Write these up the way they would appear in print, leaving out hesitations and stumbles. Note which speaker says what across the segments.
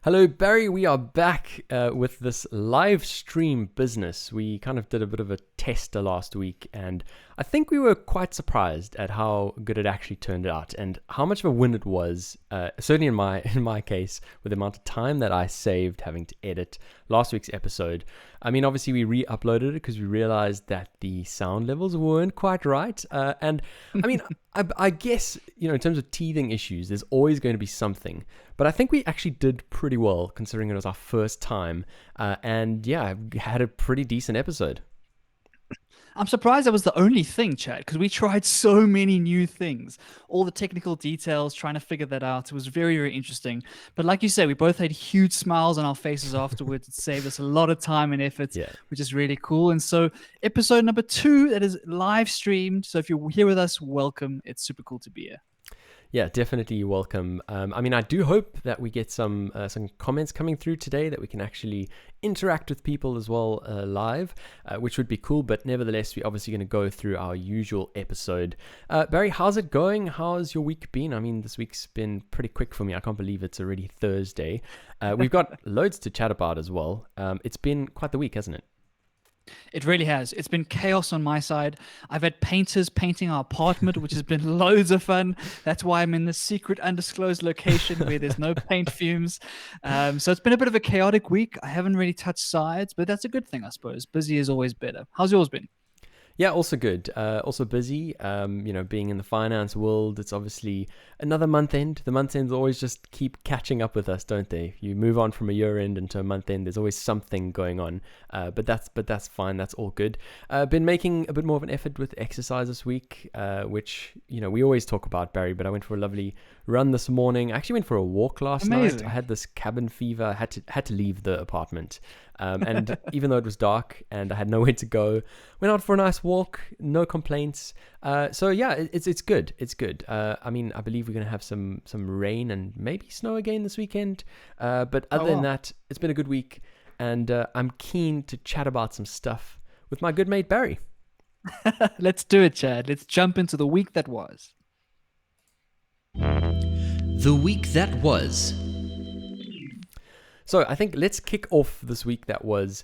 Speaker 1: Hello, Barry. We are back with this live stream business. We kind of did a bit of a tester last week, and I think we were quite surprised at how good it actually turned out and how much of a win it was. Certainly in my case, with the amount of time that I saved having to edit last week's episode. I mean, obviously we re-uploaded it because we realized that the sound levels weren't quite right. And I mean, I guess, in terms of teething issues, there's always going to be something. But I think we actually did pretty well considering it was our first time. And yeah, had a pretty decent episode.
Speaker 2: I'm surprised that was the only thing, Chad, because we tried so many new things, all the technical details, trying to figure that out. It was very, very interesting. But like you say, we both had huge smiles on our faces afterwards. It saved us a lot of time and effort,
Speaker 1: Yeah.
Speaker 2: which is really cool. And so, episode number 2, that is live streamed. So if you're here with us, welcome. It's super cool to be here.
Speaker 1: Yeah, definitely welcome. I mean, I do hope that we get some comments coming through today that we can actually interact with people as well live, which would be cool. But nevertheless, we're obviously going to go through our usual episode. Barry, how's it going? How's your week been? I mean, this week's been pretty quick for me. I can't believe it's already Thursday. We've got loads to chat about as well. It's been quite the week, hasn't it?
Speaker 2: It really has. It's been chaos on my side. I've had painters painting our apartment, which has been loads of fun. That's why I'm in this secret, undisclosed location where there's no paint fumes. So it's been a bit of a chaotic week. I haven't really touched sides, but that's a good thing, I suppose. Busy is always better. How's yours been?
Speaker 1: Yeah, also good. Also busy. Being in the finance world, it's obviously another month end. The month ends always just keep catching up with us, don't they? You move on from a year end into a month end. There's always something going on. But that's fine. That's all good. Been making a bit more of an effort with exercise this week, which we always talk about, Barry. But I went for a lovely run this morning. I actually went for a walk last
Speaker 2: Amazing.
Speaker 1: night. I had this cabin fever. I had to leave the apartment. And even though it was dark and I had nowhere to go, went out for a nice walk, no complaints. So yeah, it's good. It's good. I mean, I believe we're going to have some rain and maybe snow again this weekend. But other than that, it's been a good week. And I'm keen to chat about some stuff with my good mate, Barry.
Speaker 2: Let's do it, Chad. Let's jump into the week that was.
Speaker 3: The week that was.
Speaker 1: So I think let's kick off this week that was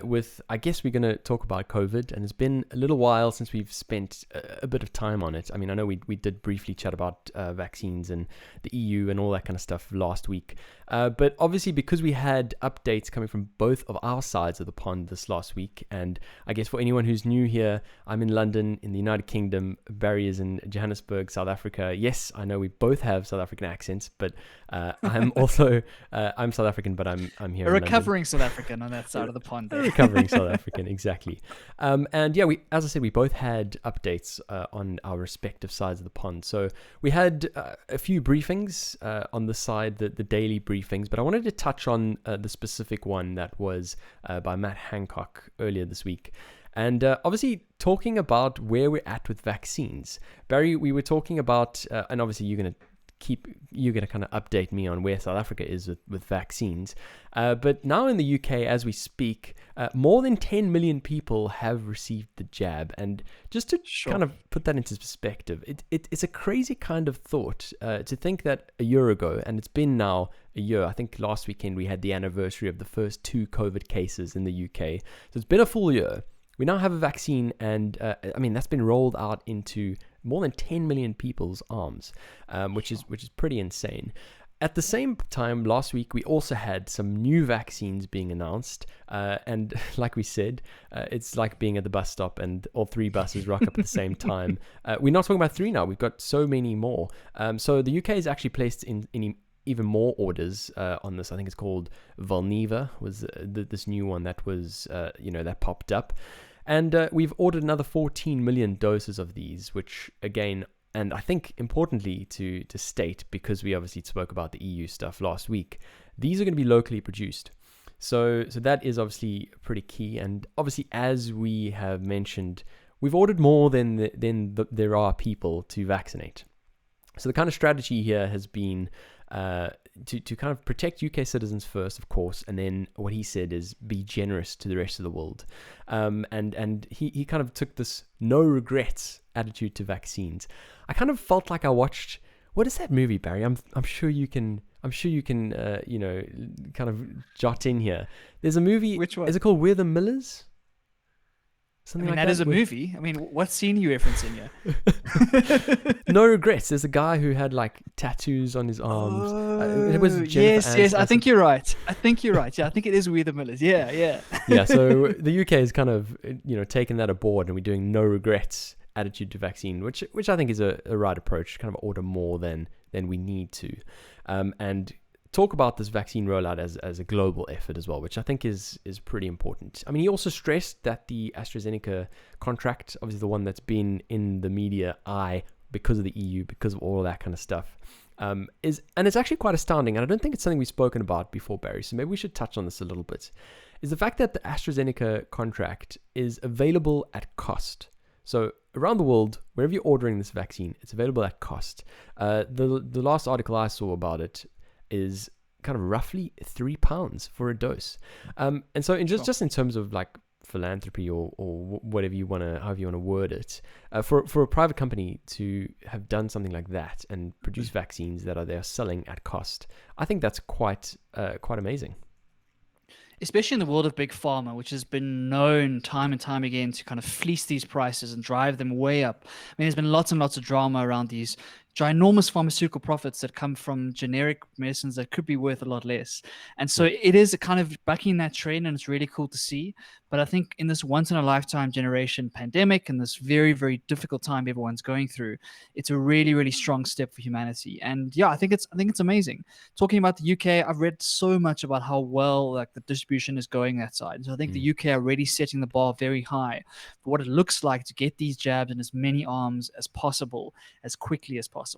Speaker 1: with, I guess we're going to talk about COVID, and it's been a little while since we've spent a bit of time on it. I mean, I know we did briefly chat about vaccines and the EU and all that kind of stuff last week. But obviously because we had updates coming from both of our sides of the pond this last week, and I guess for anyone who's new here, I'm in London in the United Kingdom, Barry is in Johannesburg, South Africa. Yes, I know we both have South African accents, but I'm also, I'm South African, but I'm here
Speaker 2: A
Speaker 1: in
Speaker 2: recovering South African on that side of the pond there.
Speaker 1: A recovering South African, exactly. And yeah, as I said, we both had updates on our respective sides of the pond. So we had a few briefings on the side, the daily briefings, but I wanted to touch on the specific one that was by Matt Hancock earlier this week. And obviously talking about where we're at with vaccines. Barry, we were talking about, and obviously you're going to kind of update me on where South Africa is with vaccines. But now in the UK, as we speak, more than 10 million people have received the jab. And just to kind of put that into perspective, it's a crazy kind of thought to think that a year ago, and it's been now a year, I think last weekend we had the anniversary of the first 2 COVID cases in the UK. So it's been a full year. We now have a vaccine, and I mean, that's been rolled out into more than 10 million people's arms, which is pretty insane. At the same time, last week, we also had some new vaccines being announced. And like we said, it's like being at the bus stop and all 3 buses rock up at the same time. We're not talking about 3 now. We've got so many more. So the UK has actually placed in even more orders on this. I think it's called Valneva was this new one that was, that popped up. And we've ordered another 14 million doses of these, which again, and I think importantly to state, because we obviously spoke about the EU stuff last week, these are going to be locally produced. So that is obviously pretty key. And obviously, as we have mentioned, we've ordered more than there are people to vaccinate. So the kind of strategy here has been to kind of protect UK citizens first, of course, and then what he said is be generous to the rest of the world. And he kind of took this no regrets attitude to vaccines. I kind of felt like I watched What is that movie, Barry? I'm sure you can. I'm sure you can. Kind of jot in here. There's a movie.
Speaker 2: Which one?
Speaker 1: Is it called We're the Millers?
Speaker 2: I
Speaker 1: Something
Speaker 2: mean,
Speaker 1: like
Speaker 2: that is a
Speaker 1: where-
Speaker 2: movie. I mean, what scene are you referencing here?
Speaker 1: No Regrets. There's a guy who had like tattoos on his arms. It was Jennifer
Speaker 2: yes. I
Speaker 1: Aniston.
Speaker 2: think you're right. Yeah, I think it is We the Millers. Yeah.
Speaker 1: Yeah. So the UK has kind of taken that aboard, and we're doing no regrets attitude to vaccine, which I think is a right approach. Kind of order more than we need to, and talk about this vaccine rollout as a global effort as well, which I think is pretty important. I mean, he also stressed that the AstraZeneca contract, obviously the one that's been in the media eye because of the EU, because of all of that kind of stuff, and it's actually quite astounding, and I don't think it's something we've spoken about before, Barry, so maybe we should touch on this a little bit, is the fact that the AstraZeneca contract is available at cost. So around the world, wherever you're ordering this vaccine, it's available at cost. The last article I saw about it is kind of roughly £3 for a dose. And so just in terms of like philanthropy or whatever you want to, however you want to word it, for a private company to have done something like that and produce vaccines that they're selling at cost, I think that's quite amazing.
Speaker 2: Especially in the world of big pharma, which has been known time and time again to kind of fleece these prices and drive them way up. I mean, there's been lots and lots of drama around these ginormous pharmaceutical profits that come from generic medicines that could be worth a lot less. And so it is kind of bucking that trend, and it's really cool to see. But I think in this once in a lifetime generation pandemic and this very, very difficult time everyone's going through, it's a really, really strong step for humanity. And yeah, I think it's amazing. Talking about the UK, I've read so much about how well like the distribution is going that side. So I think the UK are already setting the bar very high for what it looks like to get these jabs in as many arms as possible, as quickly as possible.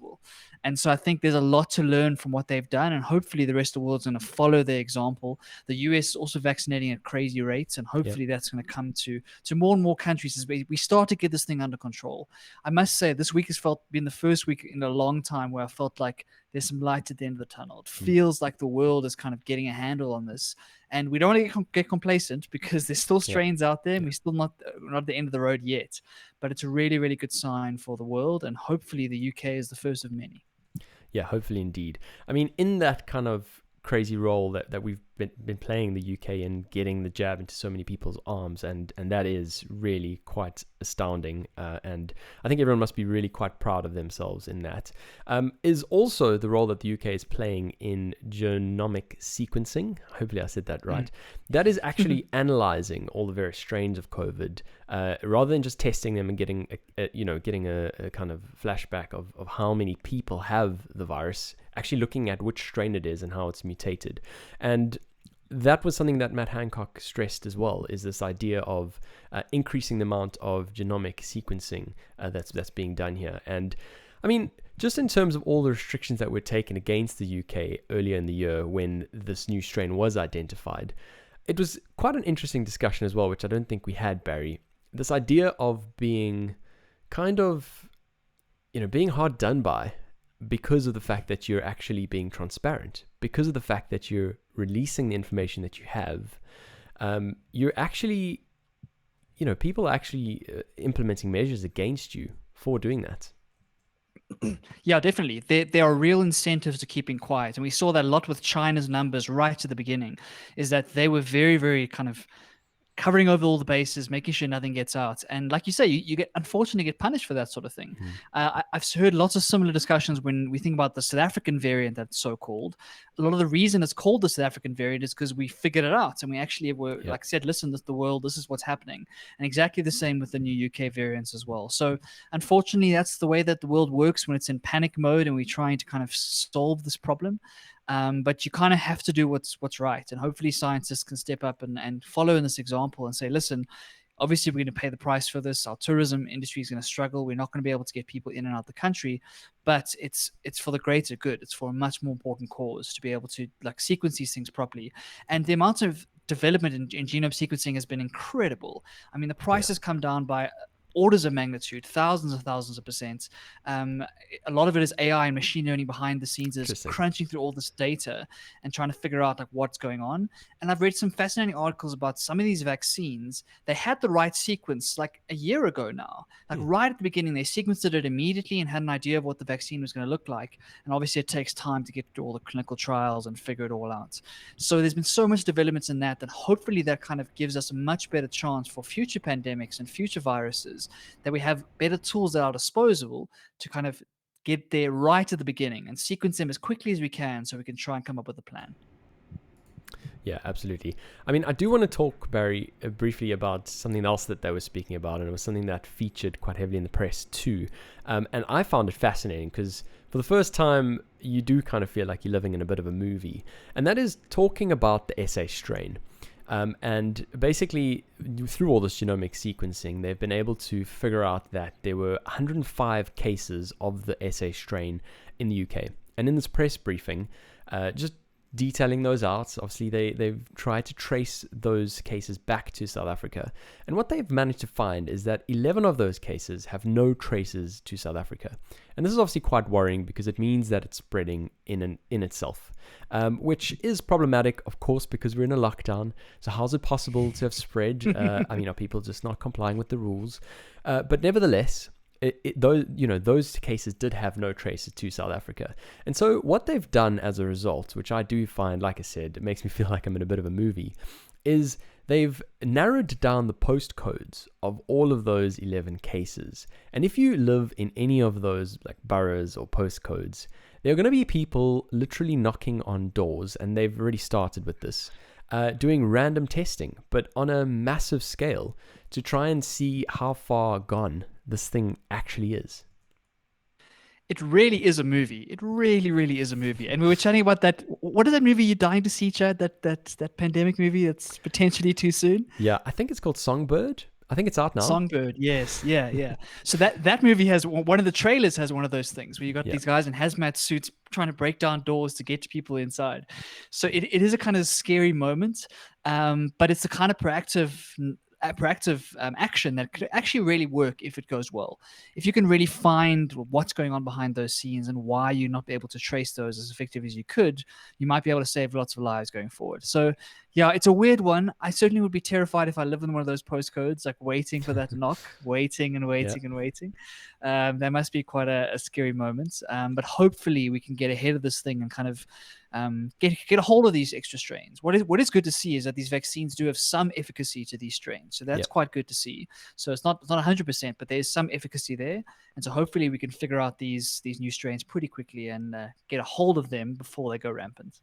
Speaker 2: And so I think there's a lot to learn from what they've done, and hopefully the rest of the world's going to follow their example. The US is also vaccinating at crazy rates, and hopefully that's going to come to more and more countries as we start to get this thing under control. I must say this week has been the first week in a long time where I felt like there's some light at the end of the tunnel. It feels like the world is kind of getting a handle on this, and we don't want to get complacent because there's still strains out there, and we're still not at the end of the road yet. But it's a really, really good sign for the world, and hopefully the UK is the first of many.
Speaker 1: Yeah, hopefully indeed. I mean, in that kind of crazy role that we've been playing the UK in getting the jab into so many people's arms, and that is really quite astounding, and I think everyone must be really quite proud of themselves in that, is also the role that the UK is playing in genomic sequencing. Hopefully I said that right. That is actually analyzing all the various strains of COVID, rather than just testing them and getting a kind of flashback of how many people have the virus, actually looking at which strain it is and how it's mutated. And that was something that Matt Hancock stressed as well, is this idea of increasing the amount of genomic sequencing that's being done here. And I mean, just in terms of all the restrictions that were taken against the UK earlier in the year when this new strain was identified, it was quite an interesting discussion as well, which I don't think we had, Barry. This idea of being kind of, being hard done by because of the fact that you're actually being transparent, because of the fact that you're releasing the information that you have, you're actually, people are actually implementing measures against you for doing that.
Speaker 2: Yeah, definitely. There are real incentives to keeping quiet. And we saw that a lot with China's numbers right at the beginning, is that they were very, very kind of covering over all the bases, making sure nothing gets out. And like you say, you get, unfortunately, get punished for that sort of thing. I've heard lots of similar discussions when we think about the South African variant that's so-called. A lot of the reason it's called the South African variant is because we figured it out. And we actually were, like I said, listen, this is the world, this is what's happening. And exactly the same with the new UK variants as well. So unfortunately, that's the way that the world works when it's in panic mode and we're trying to kind of solve this problem. But you kind of have to do what's right. And hopefully scientists can step up and follow in this example and say, listen, obviously we're going to pay the price for this. Our tourism industry is going to struggle. We're not going to be able to get people in and out of the country, but it's for the greater good. It's for a much more important cause to be able to like sequence these things properly. And the amount of development in genome sequencing has been incredible. I mean, the price has come down by orders of magnitude, thousands of percent. Um, a lot of it is AI and machine learning behind the scenes, is
Speaker 1: Interesting.
Speaker 2: crunching through all this data and trying to figure out like what's going on. And I've read some fascinating articles about some of these vaccines. They had the right sequence like a year ago now. Like right at the beginning, they sequenced it immediately and had an idea of what the vaccine was going to look like. And obviously, it takes time to get through all the clinical trials and figure it all out. So there's been so much developments in that hopefully that kind of gives us a much better chance for future pandemics and future viruses, that we have better tools at our disposal to kind of get there right at the beginning and sequence them as quickly as we can so we can try and come up with a plan.
Speaker 1: Yeah, absolutely. I mean, I do want to talk very briefly about something else that they were speaking about, and it was something that featured quite heavily in the press too. And I found it fascinating because for the first time, you do kind of feel like you're living in a bit of a movie, and that is talking about the SA strain. And basically, through all this genomic sequencing, they've been able to figure out that there were 105 cases of the SA strain in the UK. And in this press briefing, just detailing those out, obviously they've tried to trace those cases back to South Africa. And what they've managed to find is that 11 of those cases have no traces to South Africa. And this is obviously quite worrying because it means that it's spreading in itself, which is problematic, of course, because we're in a lockdown. So how's it possible to have spread? I mean, are people just not complying with the rules? But nevertheless, those cases did have no traces to South Africa. And so what they've done as a result, which I do find, like I said, it makes me feel like I'm in a bit of a movie, is they've narrowed down the postcodes of all of those 11 cases. And if you live in any of those like boroughs or postcodes, there are going to be people literally knocking on doors, and they've already started with this, doing random testing, but on a massive scale to try and see how far gone this thing actually is.
Speaker 2: It really is a movie. It really, really is a movie. And we were chatting about that. What is that movie you're dying to see, Chad? That pandemic movie that's potentially too soon?
Speaker 1: Yeah, I think it's called Songbird. I think it's out now.
Speaker 2: Songbird, yes, yeah. So that movie has one of the trailers has one of those things where you got these guys in hazmat suits trying to break down doors to get people inside. So it is a kind of scary moment, but it's the kind of proactive action that could actually really work if it goes well. If you can really find what's going on behind those scenes and why you're not able to trace those as effectively as you could, you might be able to save lots of lives going forward. So yeah, it's a weird one. I certainly would be terrified if I lived in one of those postcodes, like waiting for that knock, waiting and waiting and waiting. That must be quite a scary moment. But hopefully we can get ahead of this thing and kind of get a hold of these extra strains. What is good to see is that these vaccines do have some efficacy to these strains, so that's quite good to see. So it's not 100%, but there's some efficacy there, and so hopefully we can figure out these new strains pretty quickly and get a hold of them before they go rampant.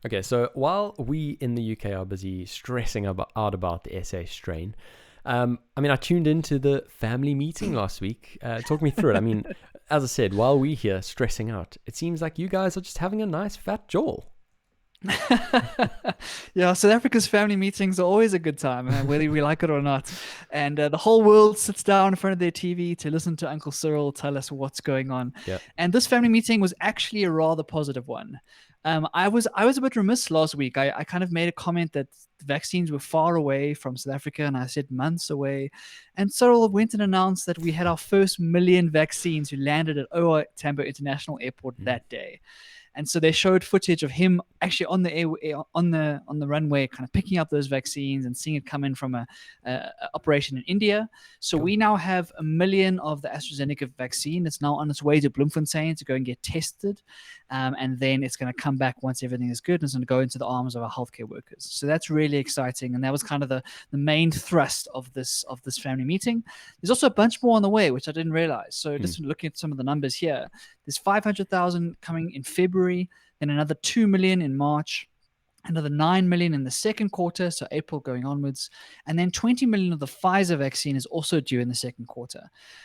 Speaker 1: Okay, so while we in the UK are busy stressing out about the SA strain, I mean, I tuned into the family meeting last week. Talk me through it. I mean, as I said, while we're here stressing out, it seems like you guys are just having a nice fat jaw.
Speaker 2: Yeah, South Africa's family meetings are always a good time, whether we like it or not. And the whole world sits down in front of their TV to listen to Uncle Cyril tell us what's going on.
Speaker 1: Yep.
Speaker 2: And this family meeting was actually a rather positive one. I was a bit remiss last week. I kind of made a comment that vaccines were far away from South Africa, and I said months away. And Cyril went and announced that we had our first 1 million vaccines who landed at OR Tambo International Airport that day. And so they showed footage of him actually on the runway, kind of picking up those vaccines and seeing it come in from a operation in India. So we now have 1 million of the AstraZeneca vaccine. It's now on its way to Bloemfontein to go and get tested, and then it's going to come back once everything is good, and it's going to go into the arms of our healthcare workers. So that's really exciting, and that was kind of the main thrust of this family meeting. There's also a bunch more on the way, which I didn't realize. So just looking at some of the numbers here, there's 500,000 coming in February, then another 2 million in March, another 9 million in the second quarter, so April going onwards, and then 20 million of the Pfizer vaccine is also due in the second quarter.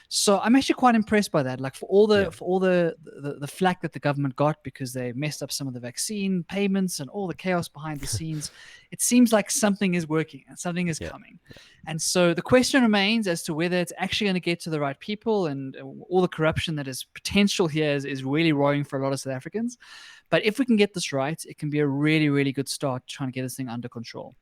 Speaker 2: So I'm actually quite impressed by that. Like for all the flack that the government got because they messed up some of the vaccine payments and all the chaos behind the scenes, it seems like something is working and something is coming. And so the question remains as to whether it's actually going to get to the right people, and all the corruption that is potential here is really worrying for a lot of South Africans. But if we can get this right, it can be a really, really good start trying to get this thing under control.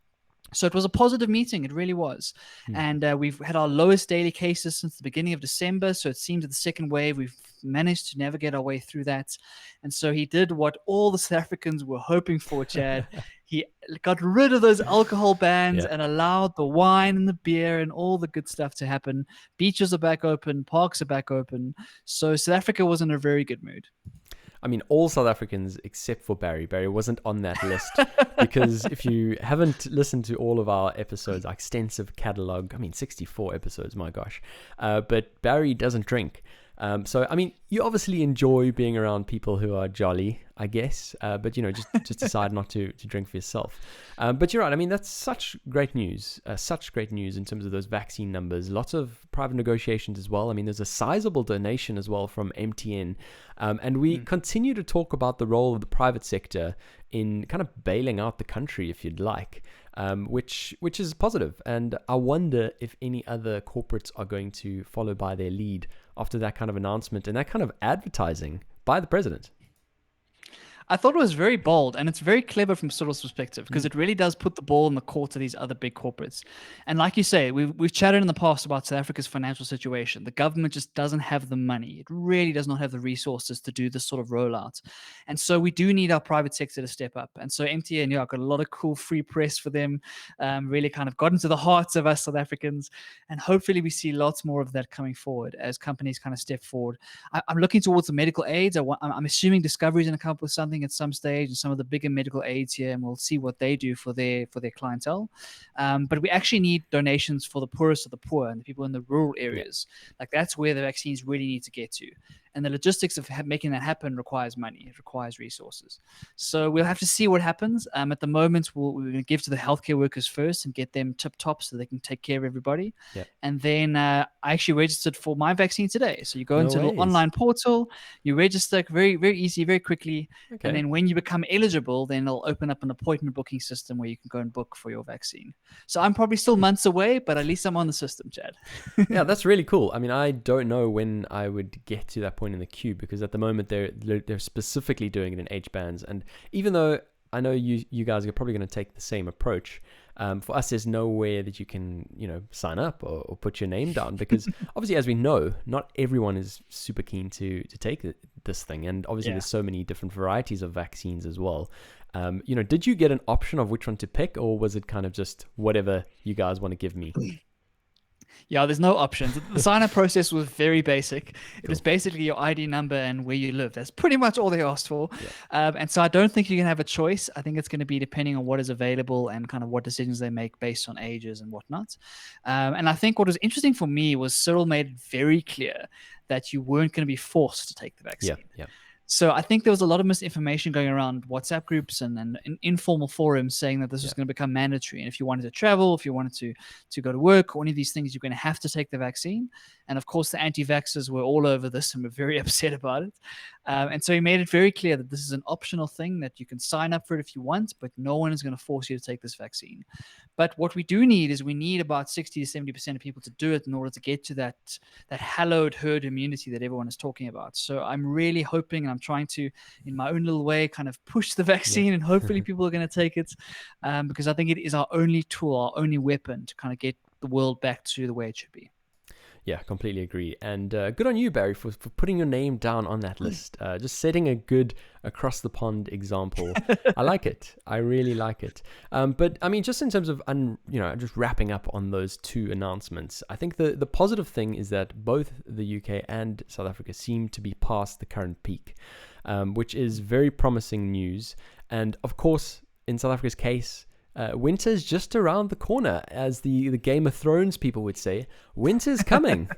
Speaker 2: So it was a positive meeting. It really was. And we've had our lowest daily cases since the beginning of December. So it seems that the second wave, we've managed to navigate our way through that. And so he did what all the South Africans were hoping for, Chad. He got rid of those alcohol bans
Speaker 1: Yeah.
Speaker 2: and allowed the wine and the beer and all the good stuff to happen. Beaches are back open. Parks are back open. So South Africa was in a very good mood.
Speaker 1: I mean, all South Africans except for Barry. Barry wasn't on that list because if you haven't listened to all of our episodes, our extensive catalog, 64 episodes, my gosh. But Barry doesn't drink. So, I mean, you obviously enjoy being around people who are jolly, I guess. But, just decide not to drink for yourself. But you're right. I mean, that's such great news. Such great news in terms of those vaccine numbers. Lots of private negotiations as well. I mean, there's a sizable donation as well from MTN. And we continue to talk about the role of the private sector in kind of bailing out the country, if you'd like, which is positive. And I wonder if any other corporates are going to follow by their lead after that kind of announcement and that kind of advertising by the president.
Speaker 2: I thought it was very bold, and it's very clever from Soros' perspective because it really does put the ball in the court of these other big corporates. And like you say, we've chatted in the past about South Africa's financial situation. The government just doesn't have the money. It really does not have the resources to do this sort of rollout. And so we do need our private sector to step up. And so MTN, got a lot of cool free press for them, really kind of got into the hearts of us South Africans. And hopefully we see lots more of that coming forward as companies kind of step forward. I'm looking towards the medical aids. I'm assuming Discovery's going to come up with something at some stage, and some of the bigger medical aids here, and we'll see what they do for their clientele. But we actually need donations for the poorest of the poor and the people in the rural areas. Like that's where the vaccines really need to get to. And the logistics of making that happen requires money. It requires resources. So we'll have to see what happens. At the moment, we're going to give to the healthcare workers first and get them tip top so they can take care of everybody.
Speaker 1: Yep.
Speaker 2: And then I actually registered for my vaccine today. So you go into an online portal, you register very, very easy, very quickly. Okay. And then when you become eligible, then they'll open up an appointment booking system where you can go and book for your vaccine. So I'm probably still months away, but at least I'm on the system, Chad.
Speaker 1: Yeah, that's really cool. I mean, I don't know when I would get to that point in the queue because at the moment they're specifically doing it in H bands, and even though I know you guys are probably going to take the same approach, for us there's nowhere that you can sign up or put your name down because obviously, as we know, not everyone is super keen to take this thing, and obviously there's so many different varieties of vaccines as well. Did you get an option of which one to pick, or was it kind of just whatever you guys want to give me?
Speaker 2: Yeah, there's no options. The sign-up process was very basic. It was basically your ID number and where you live. That's pretty much all they asked for. Yeah. And so I don't think you can have a choice. I think it's going to be depending on what is available and kind of what decisions they make based on ages and whatnot. And I think what was interesting for me was Cyril made it very clear that you weren't going to be forced to take the vaccine.
Speaker 1: Yeah.
Speaker 2: So I think there was a lot of misinformation going around WhatsApp groups and informal forums saying that this was going to become mandatory. And if you wanted to travel, if you wanted to go to work or any of these things, you're going to have to take the vaccine. And of course, the anti-vaxxers were all over this and were very upset about it. And so he made it very clear that this is an optional thing, that you can sign up for it if you want, but no one is going to force you to take this vaccine. But what we do need is we need about 60 to 70% of people to do it in order to get to that hallowed herd immunity that everyone is talking about. So I'm really hoping, and I'm trying to, in my own little way, kind of push the vaccine, and hopefully people are going to take it, because I think it is our only tool, our only weapon to kind of get the world back to the way it should be.
Speaker 1: Yeah, completely agree. And good on you, Barry, for putting your name down on that list. Just setting a good across the pond example. I like it. I really like it. But I mean, just in terms of, just wrapping up on those two announcements, I think the positive thing is that both the UK and South Africa seem to be past the current peak, which is very promising news. And of course, in South Africa's case, winter's just around the corner, as the Game of Thrones people would say. Winter's coming.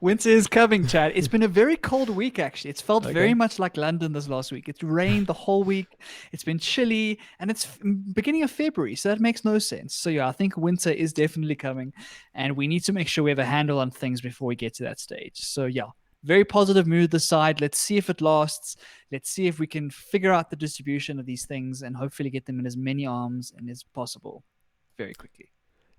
Speaker 2: Winter is coming, Chad. It's been a very cold week, actually. It's felt very much like London this last week. It's rained the whole week. It's been chilly, and it's beginning of February, so that makes no sense. So yeah, I think winter is definitely coming, and we need to make sure we have a handle on things before we get to that stage. So yeah, very positive mood this side. Let's see if it lasts. Let's see if we can figure out the distribution of these things and hopefully get them in as many arms and as possible very quickly.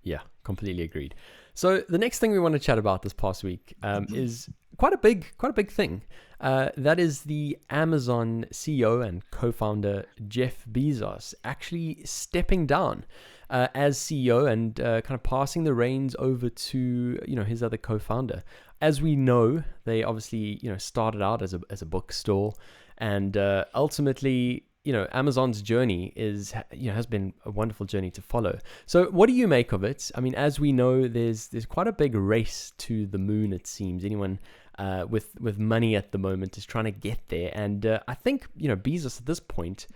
Speaker 1: Yeah, completely agreed. So the next thing we want to chat about this past week is quite a big thing. That is the Amazon CEO and co-founder Jeff Bezos actually stepping down. as CEO and kind of passing the reins over to his other co-founder. As we know, they obviously started out as a bookstore, and ultimately Amazon's journey has been a wonderful journey to follow. So what do you make of it? I mean, as we know, there's quite a big race to the moon, it seems. Anyone with money at the moment is trying to get there, and I think Bezos at this point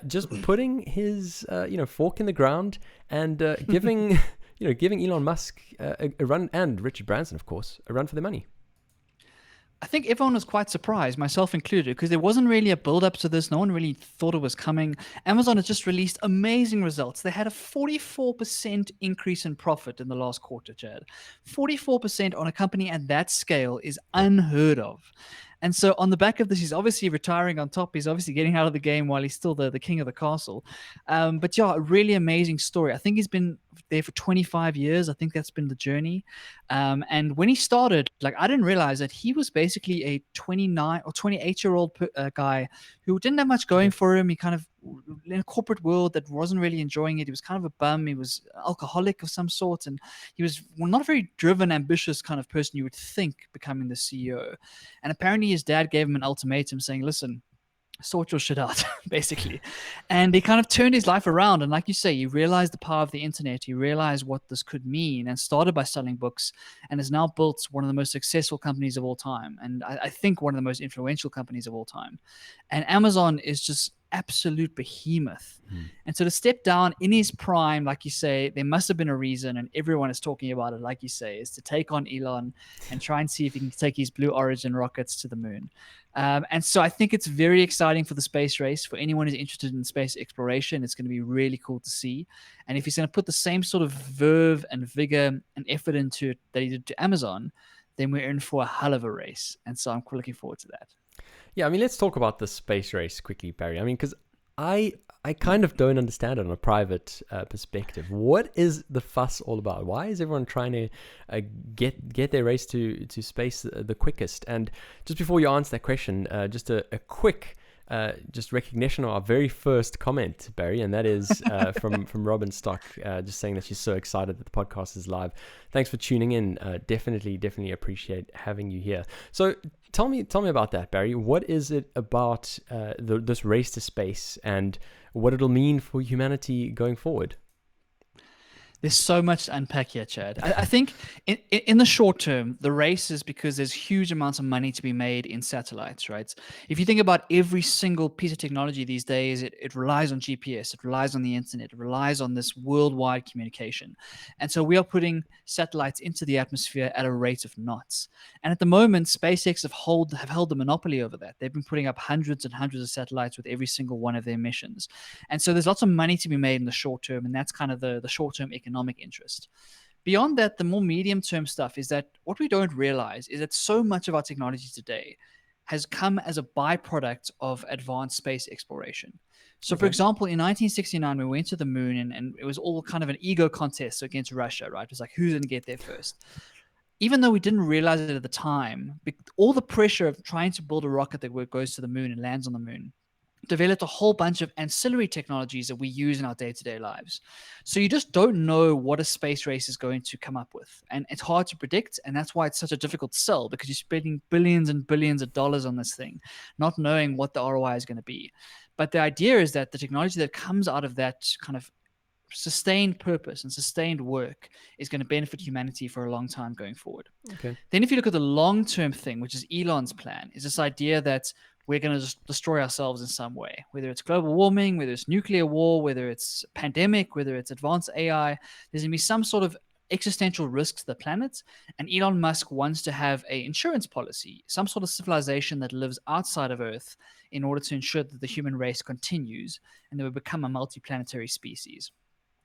Speaker 1: just putting his fork in the ground and giving giving Elon Musk a run, and Richard Branson, of course, a run for their money.
Speaker 2: I think everyone was quite surprised, myself included, because there wasn't really a build-up to this. No one really thought it was coming. Amazon has just released amazing results. They had a 44% increase in profit in the last quarter, Chad. 44% on a company at that scale is unheard of. And so on the back of this, he's obviously retiring on top. He's obviously getting out of the game while he's still the king of the castle. But yeah, a really amazing story. I think he's been there for 25 years. I think that's been the journey. And when he started, like, I didn't realize that he was basically a 29 or 28-year-old guy who didn't have much going for him. He kind of, in a corporate world that wasn't really enjoying it. He was kind of a bum. He was alcoholic of some sort. And he was not a very driven, ambitious kind of person you would think becoming the CEO. And apparently his dad gave him an ultimatum saying, listen, sort your shit out, basically. And he kind of turned his life around. And like you say, he realized the power of the internet. He realized what this could mean and started by selling books and has now built one of the most successful companies of all time. And I think one of the most influential companies of all time. And Amazon is just absolute behemoth. And so to step down in his prime, like you say, there must have been a reason, and everyone is talking about it, like you say, is to take on Elon and try and see if he can take his Blue Origin rockets to the moon. And so I think it's very exciting for the space race. For anyone who's interested in space exploration, it's going to be really cool to see. And if he's going to put the same sort of verve and vigor and effort into it that he did to Amazon, then we're in for a hell of a race. And so I'm looking forward to that.
Speaker 1: Yeah, I mean, let's talk about the space race quickly, Barry. I mean, because I kind of don't understand it on a private perspective. What is the fuss all about? Why is everyone trying to get their race to space the quickest? And just before you answer that question, just a quick just recognition of our very first comment, Barry, and that is from Robin Stock, just saying that she's so excited that the podcast is live. Thanks for tuning in. Definitely appreciate having you here. So tell me about that, Barry. What is it about this race to space and what it'll mean for humanity going forward?
Speaker 2: There's so much to unpack here, Chad. I think in the short term, the race is because there's huge amounts of money to be made in satellites, right? If you think about every single piece of technology these days, it relies on GPS, it relies on the internet, it relies on this worldwide communication. And so we are putting satellites into the atmosphere at a rate of knots. And at the moment, SpaceX have held the monopoly over that. They've been putting up hundreds and hundreds of satellites with every single one of their missions. And so there's lots of money to be made in the short term, and that's kind of the short-term economic interest. Beyond that, the more medium-term stuff is that what we don't realize is that so much of our technology today has come as a byproduct of advanced space exploration. So, for example, in 1969, we went to the moon, and it was all kind of an ego contest against Russia, right? It was like, who's going to get there first? Even though we didn't realize it at the time, all the pressure of trying to build a rocket that goes to the moon and lands on the moon developed a whole bunch of ancillary technologies that we use in our day-to-day lives. So you just don't know what a space race is going to come up with. And it's hard to predict, and that's why it's such a difficult sell, because you're spending billions and billions of dollars on this thing, not knowing what the ROI is going to be. But the idea is that the technology that comes out of that kind of sustained purpose and sustained work is going to benefit humanity for a long time going forward.
Speaker 1: Okay.
Speaker 2: Then if you look at the long-term thing, which is Elon's plan, is this idea that we're going to just destroy ourselves in some way, whether it's global warming, whether it's nuclear war, whether it's pandemic, whether it's advanced AI. There's going to be some sort of existential risk to the planet. And Elon Musk wants to have an insurance policy, some sort of civilization that lives outside of Earth in order to ensure that the human race continues and that we become a multiplanetary species.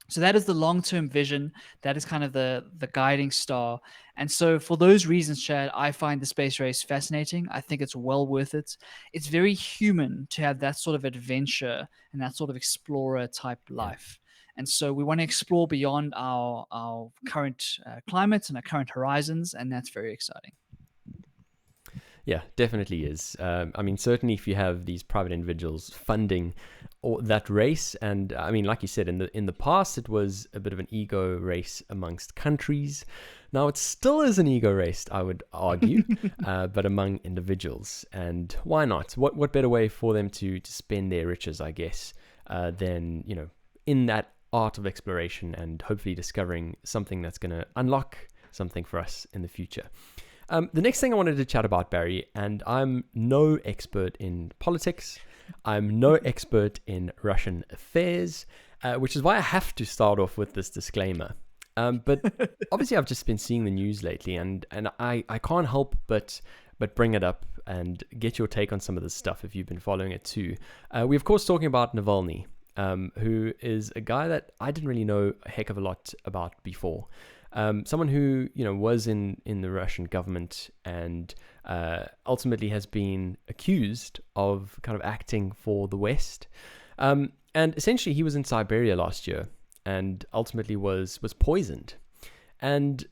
Speaker 2: So that is the long-term vision. That is kind of the guiding star. And so for those reasons, Chad, I find the space race fascinating. I think it's well worth it. It's very human to have that sort of adventure and that sort of explorer type life. And so we want to explore beyond our current climate and our current horizons, and that's very exciting.
Speaker 1: Yeah, definitely is. I mean, certainly if you have these private individuals funding or that race. And I mean, like you said, in the past, it was a bit of an ego race amongst countries. Now it still is an ego race, I would argue, but among individuals. And why not? What better way for them to spend their riches, I guess, than, you know, in that art of exploration and hopefully discovering something that's going to unlock something for us in the future. The next thing I wanted to chat about, Barry, and I'm no expert in politics. I'm no expert in Russian affairs, which is why I have to start off with this disclaimer. But obviously I've just been seeing the news lately, and I can't help but bring it up and get your take on some of this stuff if you've been following it too. We're of course talking about Navalny, who is a guy that I didn't really know a heck of a lot about before. Someone who, you know, was in the Russian government and ultimately has been accused of kind of acting for the West. And essentially he was in Siberia last year and ultimately was poisoned. And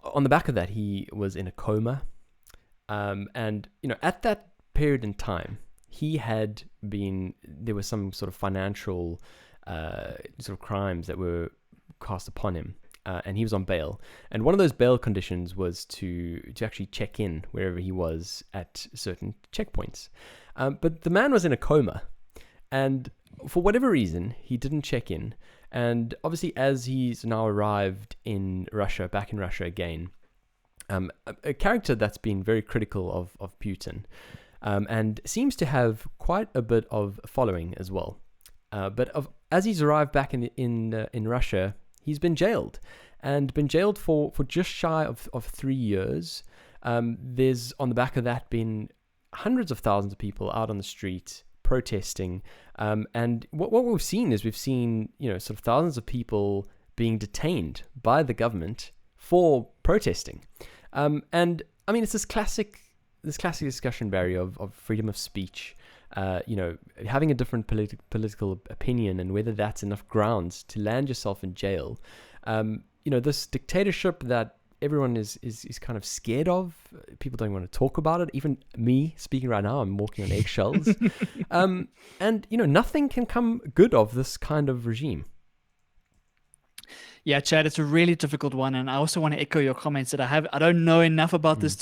Speaker 1: on the back of that, he was in a coma. And, you know, at that period in time, there was some sort of financial sort of crimes that were cast upon him. And he was on bail. And one of those bail conditions was to actually check in wherever he was at certain checkpoints. But the man was in a coma. And for whatever reason, he didn't check in. And obviously, as he's now arrived in Russia, back in Russia again, a character that's been very critical of Putin, and seems to have quite a bit of following as well. As he's arrived back in Russia, he's been jailed, and been jailed for just shy of 3 years. There's on the back of that been hundreds of thousands of people out on the street protesting, and what we've seen, you know, sort of thousands of people being detained by the government for protesting. And I mean, it's this classic discussion, Barry, of freedom of speech. You know, having a different political opinion and whether that's enough grounds to land yourself in jail. You know, this dictatorship that everyone is kind of scared of. People don't want to talk about it. Even me speaking right now, I'm walking on eggshells. And, you know, nothing can come good of this kind of regime.
Speaker 2: Yeah, Chad, it's a really difficult one, and I also want to echo your comments that I don't know enough about this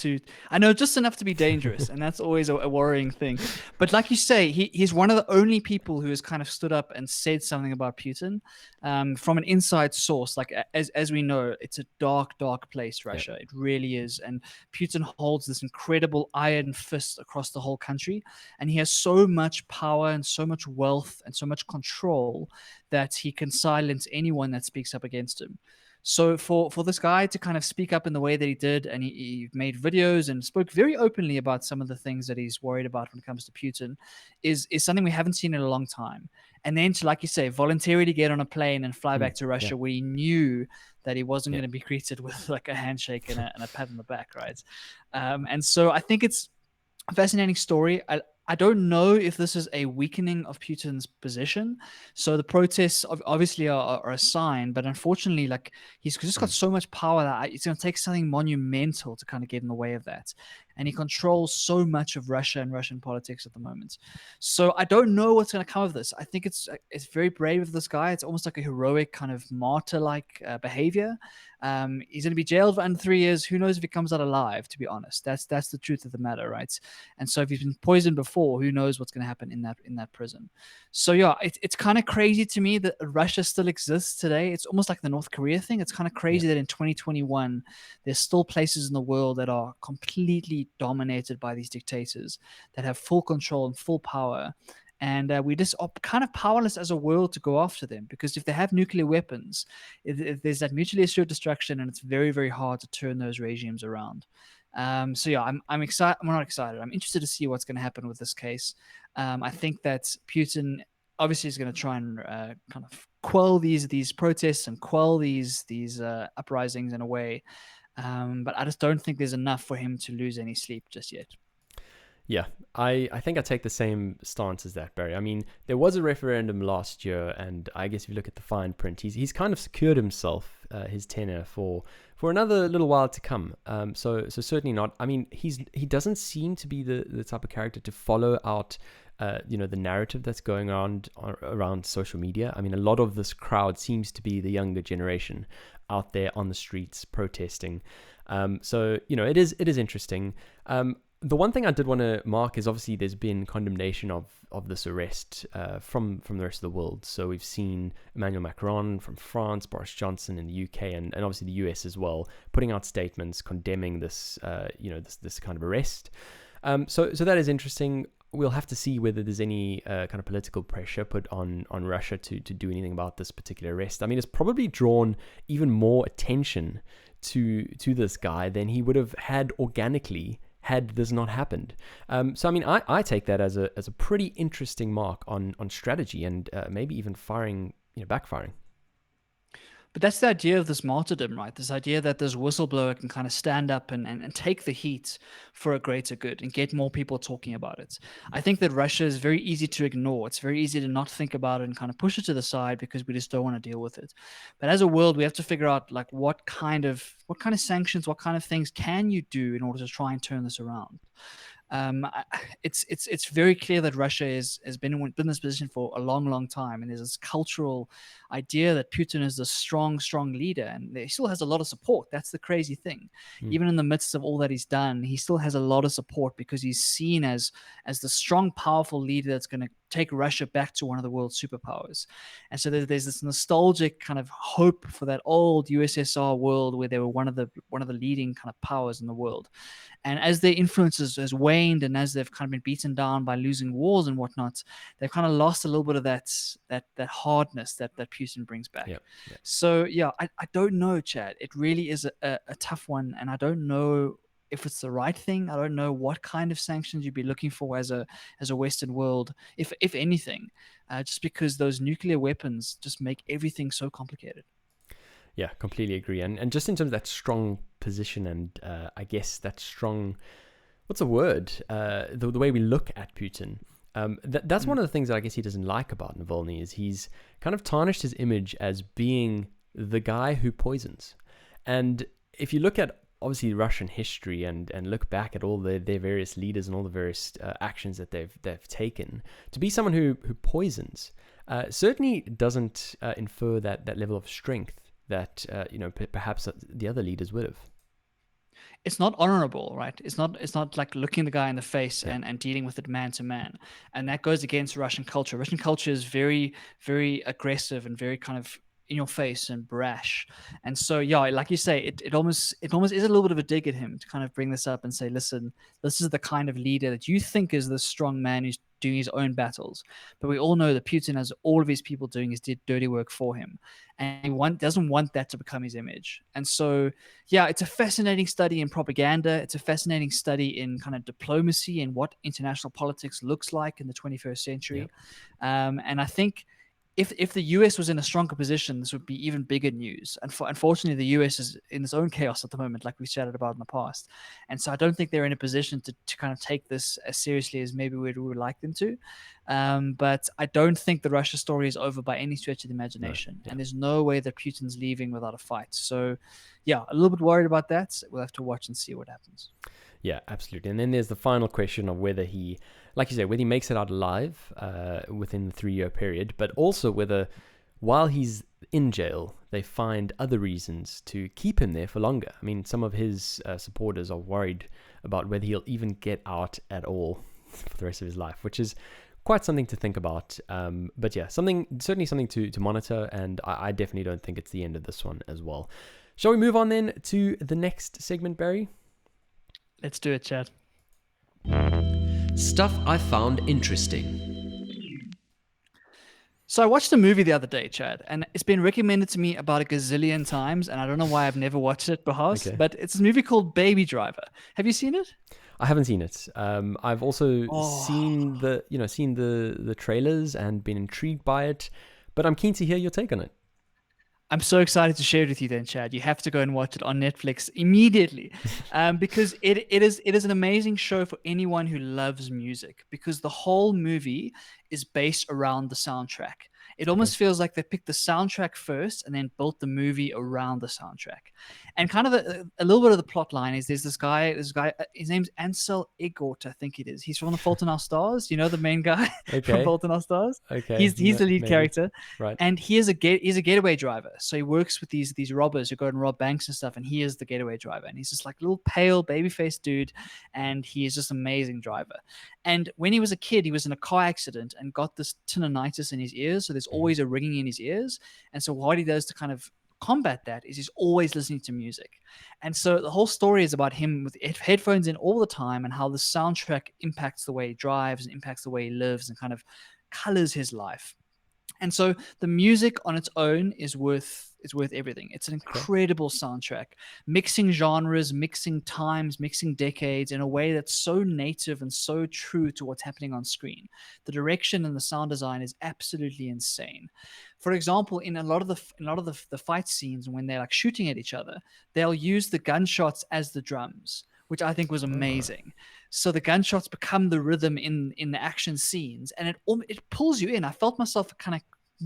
Speaker 2: I know just enough to be dangerous, and that's always a worrying thing. But like you say, he's one of the only people who has kind of stood up and said something about Putin from an inside source. Like as we know, it's a dark place, Russia. Yeah. It really is, and Putin holds this incredible iron fist across the whole country, and he has so much power and so much wealth and so much control that he can silence anyone that speaks up against him. So for this guy to kind of speak up in the way that he did, and he made videos and spoke very openly about some of the things that he's worried about when it comes to Putin, is something we haven't seen in a long time. And then to, like you say, voluntarily get on a plane and fly back to Russia, where he knew that he wasn't going to be greeted with like a handshake and a pat on the back, right? And so I think it's a fascinating story. I don't know if this is a weakening of Putin's position. So the protests obviously are a sign, but unfortunately, like, he's just got so much power that it's going to take something monumental to kind of get in the way of that. And he controls so much of Russia and Russian politics at the moment. So I don't know what's going to come of this. I think it's very brave of this guy. It's almost like a heroic kind of martyr-like behavior. He's going to be jailed for under 3 years. Who knows if he comes out alive, to be honest. That's the truth of the matter, right? And so if he's been poisoned before, who knows what's going to happen in that prison. So yeah, it's kind of crazy to me that Russia still exists today. It's almost like the North Korea thing. It's kind of crazy that in 2021, there's still places in the world that are completely dominated by these dictators that have full control and full power. And we just are kind of powerless as a world to go after them, because if they have nuclear weapons, there's that mutually assured destruction, and it's very, very hard to turn those regimes around. So yeah, I'm excited. I'm not excited. I'm interested to see what's going to happen with this case. I think that Putin obviously is going to try and kind of quell these protests and quell these uprisings in a way. But I just don't think there's enough for him to lose any sleep just yet.
Speaker 1: Yeah, I think I take the same stance as that, Barry. I mean, there was a referendum last year, and I guess if you look at the fine print, he's kind of secured himself his tenure for another little while to come. So certainly not. I mean, he doesn't seem to be the type of character to follow out the narrative that's going around social media. I mean, a lot of this crowd seems to be the younger generation out there on the streets protesting. So it is interesting. The one thing I did want to mark is obviously there's been condemnation of this arrest from the rest of the world. So we've seen Emmanuel Macron from France, Boris Johnson in the UK, and obviously the US as well, putting out statements condemning this this kind of arrest. So that is interesting. We'll have to see whether there's any kind of political pressure put on Russia to do anything about this particular arrest. I mean, it's probably drawn even more attention to this guy than he would have had organically had this not happened. So I mean, I take that as a pretty interesting mark on strategy and maybe even backfiring.
Speaker 2: But that's the idea of this martyrdom, right? This idea that this whistleblower can kind of stand up and take the heat for a greater good and get more people talking about it. I think that Russia is very easy to ignore. It's very easy to not think about it and kind of push it to the side because we just don't want to deal with it. But as a world, we have to figure out like what kind of sanctions, what kind of things can you do in order to try and turn this around. It's very clear that Russia has been in this position for a long time, and there's this cultural idea that Putin is a strong leader, and he still has a lot of support. That's the crazy thing. Even in the midst of all that he's done, he still has a lot of support because he's seen as the strong, powerful leader that's going to take Russia back to one of the world's superpowers. And so there's this nostalgic kind of hope for that old USSR world where they were one of the leading kind of powers in the world. And as their influence has waned, and as they've kind of been beaten down by losing wars and whatnot, they've kind of lost a little bit of that hardness that Putin brings back.
Speaker 1: Yeah.
Speaker 2: So yeah, I don't know, Chad. It really is a tough one, and I don't know if it's the right thing. I don't know what kind of sanctions you'd be looking for as a Western world, if anything, just because those nuclear weapons just make everything so complicated.
Speaker 1: Yeah, completely agree. And just in terms of that strong position and I guess that strong, what's the word? The way we look at Putin. That's one of the things that I guess he doesn't like about Navalny is he's kind of tarnished his image as being the guy who poisons. And if you look at obviously Russian history and look back at all their various leaders and all the various actions that they've taken, to be someone who poisons certainly doesn't infer that level of strength that perhaps the other leaders would have.
Speaker 2: It's not honorable, right? It's not like looking the guy in the face and dealing with it man to man. And that goes against Russian culture. Russian culture is very, very aggressive and very kind of in your face and brash. And so, yeah, like you say, it almost is a little bit of a dig at him to kind of bring this up and say, listen, this is the kind of leader that you think is the strong man who's doing his own battles. But we all know that Putin has all of his people doing his dirty work for him. And he doesn't want that to become his image. And so, yeah, it's a fascinating study in propaganda. It's a fascinating study in kind of diplomacy and what international politics looks like in the 21st century. Yeah. And I think if the US was in a stronger position, this would be even bigger news. And unfortunately, the US is in its own chaos at the moment, like we chatted about in the past. And so I don't think they're in a position to kind of take this as seriously as maybe we would like them to. But I don't think the Russia story is over by any stretch of the imagination. No. Yeah. And there's no way that Putin's leaving without a fight. So, yeah, a little bit worried about that. We'll have to watch and see what happens.
Speaker 1: Yeah, absolutely. And then there's the final question of whether he, like you say, whether he makes it out alive within the 3-year period, but also whether while he's in jail, they find other reasons to keep him there for longer. I mean, some of his supporters are worried about whether he'll even get out at all for the rest of his life, which is quite something to think about. But yeah, certainly something to monitor, and I definitely don't think it's the end of this one as well. Shall we move on then to the next segment, Barry?
Speaker 2: Let's do it, Chad.
Speaker 3: Stuff I found interesting.
Speaker 2: So I watched a movie the other day, Chad, and it's been recommended to me about a gazillion times, and I don't know why I've never watched it, perhaps, but it's a movie called Baby Driver. Have you seen it?
Speaker 1: I haven't seen it. I've also seen the trailers and been intrigued by it, but I'm keen to hear your take on it.
Speaker 2: I'm so excited to share it with you then, Chad. You have to go and watch it on Netflix immediately because it is an amazing show for anyone who loves music, because the whole movie is based around the soundtrack. It almost feels like they picked the soundtrack first and then built the movie around the soundtrack. And kind of a little bit of the plot line is there's this guy, his name's Ansel Elgort, I think it is. He's from The Fault in Our Stars. You know the main guy from
Speaker 1: Okay.
Speaker 2: Fault in Our Stars?
Speaker 1: Okay.
Speaker 2: He's the lead
Speaker 1: Maybe.
Speaker 2: character.
Speaker 1: Right.
Speaker 2: And he's a getaway driver. So he works with these robbers who go and rob banks and stuff, and he is the getaway driver. And he's just like a little pale, baby-faced dude, and he is just an amazing driver. And when he was a kid, he was in a car accident and got this tinnitus in his ears. So there's always a ringing in his ears. And so what he does to kind of combat that is he's always listening to music. And so the whole story is about him with headphones in all the time and how the soundtrack impacts the way he drives and impacts the way he lives and kind of colors his life. And so the music on its own is worth everything. It's an incredible soundtrack, mixing genres, mixing times, mixing decades in a way that's so native and so true to what's happening on screen. The direction and the sound design is absolutely insane. For example, in a lot of the fight scenes when they're like shooting at each other, they'll use the gunshots as the drums, which I think was amazing. So the gunshots become the rhythm in the action scenes, and it pulls you in. I felt myself kind of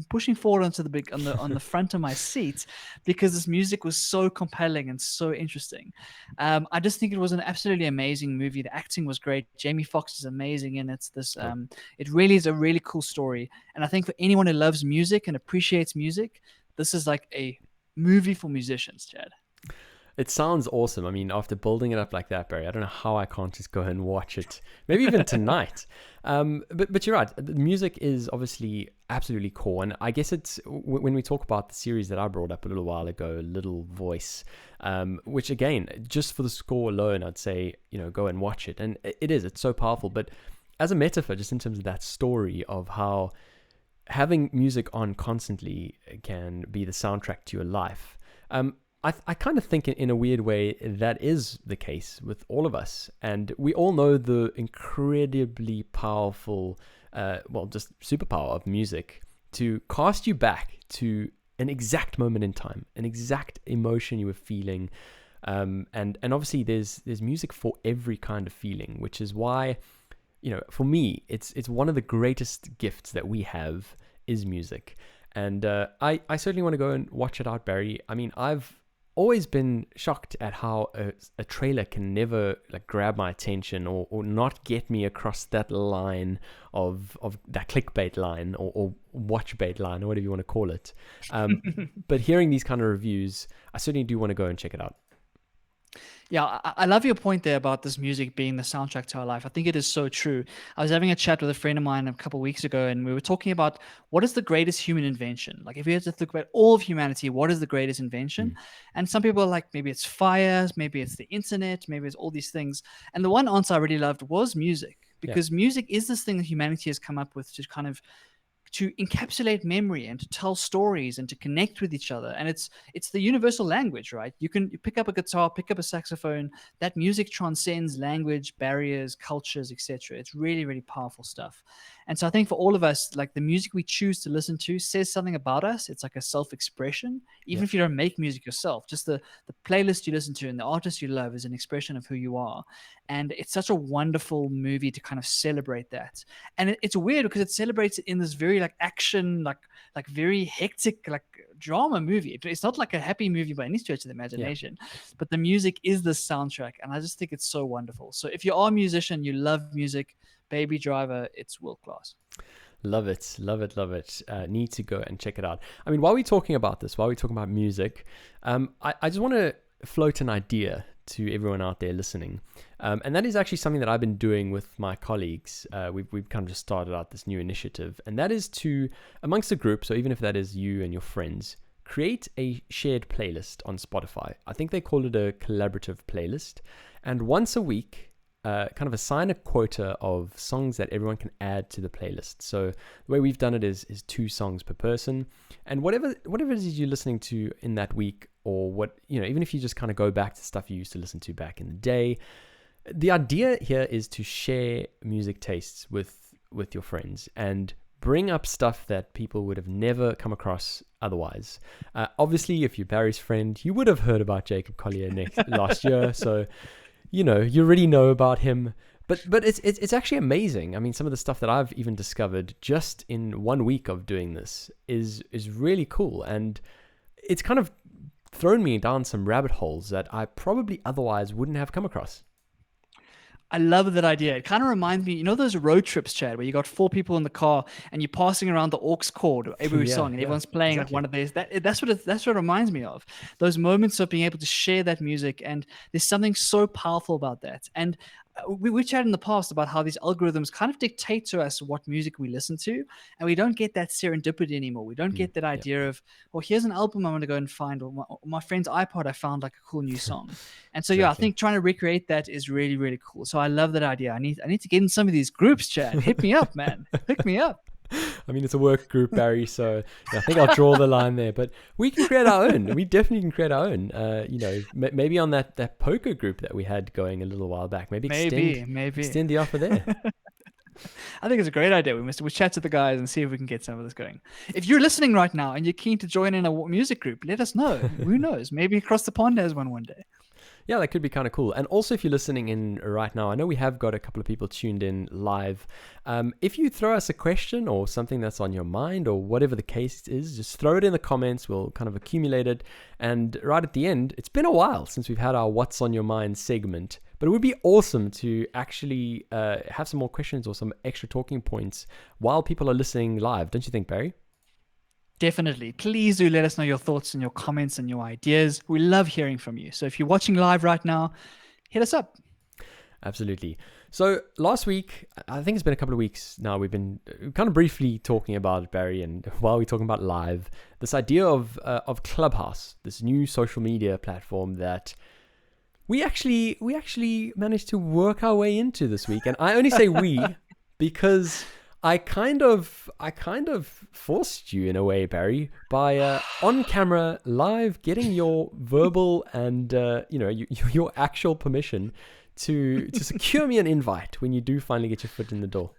Speaker 2: pushing forward onto on the front of my seat because this music was so compelling and so interesting. I just think it was an absolutely amazing movie. The acting was great. Jamie Foxx is amazing, and it really is a really cool story. And I think for anyone who loves music and appreciates music, this is like a movie for musicians, Chad.
Speaker 1: It sounds awesome. I mean, after building it up like that, Barry, I don't know how I can't just go and watch it. Maybe even tonight. But you're right. The music is obviously absolutely core. And I guess it's when we talk about the series that I brought up a little while ago, Little Voice, which again, just for the score alone, I'd say, go and watch it. And it's so powerful. But as a metaphor, just in terms of that story of how having music on constantly can be the soundtrack to your life, I kind of think in a weird way that is the case with all of us. And we all know the incredibly powerful, just superpower of music to cast you back to an exact moment in time, an exact emotion you were feeling. And obviously there's music for every kind of feeling, which is why, for me, it's one of the greatest gifts that we have is music. And I certainly want to go and watch it out, Barry. I mean, I've always been shocked at how a trailer can never grab my attention or not get me across that line of that clickbait line or watch bait line or whatever you want to call it. But hearing these kind of reviews, I certainly do want to go and check it out.
Speaker 2: Yeah, I love your point there about this music being the soundtrack to our life. I think it is so true. I was having a chat with a friend of mine a couple of weeks ago, and we were talking about what is the greatest human invention? Like, if you had to think about all of humanity, what is the greatest invention? And some people are like, maybe it's fire, maybe it's the internet, maybe it's all these things. And the one answer I really loved was music, because music is this thing that humanity has come up with to kind of to encapsulate memory and to tell stories and to connect with each other. And it's the universal language, right? You pick up a guitar, pick up a saxophone. That music transcends language, barriers, cultures, etc. It's really, really powerful stuff. And so I think for all of us, like, the music we choose to listen to says something about us. It's like a self-expression. Even if you don't make music yourself, just the playlist you listen to and the artist you love is an expression of who you are. And it's such a wonderful movie to kind of celebrate that. And it's weird because it celebrates it in this very like action, like very hectic, like drama movie. It's not like a happy movie by any stretch of the imagination, but the music is the soundtrack. And I just think it's so wonderful. So if you are a musician, you love music, Baby Driver, it's world class.
Speaker 1: Love it, love it, love it. Need to go and check it out. I mean, while we're talking about this, while we're talking about music, I just want to float an idea to everyone out there listening. And that is actually something that I've been doing with my colleagues. We've kind of just started out this new initiative, and that is to, amongst a group, so even if that is you and your friends, create a shared playlist on Spotify. I think they call it a collaborative playlist. And once a week, kind of assign a quota of songs that everyone can add to the playlist. So the way we've done it is 2 songs per person, and whatever it is you're listening to in that week, or what, even if you just kind of go back to stuff you used to listen to back in the day, the idea here is to share music tastes with your friends and bring up stuff that people would have never come across otherwise. Obviously, if you're Barry's friend, you would have heard about Jacob Collier last year, so you already know about him. But it's actually amazing. I mean, some of the stuff that I've even discovered just in 1 week of doing this is really cool, and it's kind of thrown me down some rabbit holes that I probably otherwise wouldn't have come across.
Speaker 2: I love that idea. It kind of reminds me, those road trips, Chad, where you got 4 people in the car and you're passing around the aux chord every
Speaker 1: Yeah,
Speaker 2: song, and everyone's playing
Speaker 1: exactly.
Speaker 2: like one of these. That's what it reminds me of. Those moments of being able to share that music, and there's something so powerful about that. And we chatted in the past about how these algorithms kind of dictate to us what music we listen to, and we don't get that serendipity anymore. We don't get that
Speaker 1: Yeah.
Speaker 2: idea of, well, here's an album I'm going to go and find, or my friend's iPod, I found like a cool new song. And so, yeah, I
Speaker 1: Exactly.
Speaker 2: think trying to recreate that is really, really cool. So I love that idea. I need to get in some of these groups, Chad. Hit me up, man. Hook me up.
Speaker 1: I mean, it's a work group, Barry, so I think I'll draw the line there. But we can create our own. We definitely can create our own. Maybe on that poker group that we had going a little while back. Maybe extend the offer there.
Speaker 2: I think it's a great idea. We chat to the guys and see if we can get some of this going. If you're listening right now and you're keen to join in a music group, let us know. Who knows? Maybe across the pond has one day.
Speaker 1: Yeah, that could be kind of cool. And also, if you're listening in right now, I know we have got a couple of people tuned in live. If you throw us a question or something that's on your mind or whatever the case is, just throw it in the comments. We'll kind of accumulate it. And right at the end, it's been a while since we've had our What's on Your Mind segment. But it would be awesome to actually have some more questions or some extra talking points while people are listening live. Don't you think, Barry?
Speaker 2: Definitely. Please do let us know your thoughts and your comments and your ideas. We love hearing from you. So if you're watching live right now, hit us up.
Speaker 1: Absolutely. So last week, I think it's been a couple of weeks now, we've been kind of briefly talking about, Barry, and while we're talking about live, this idea of Clubhouse, this new social media platform that we actually managed to work our way into this week. And I only say we because I kind of forced you in a way, Barry, by on camera, live, getting your verbal and your actual permission to secure me an invite when you do finally get your foot in the door.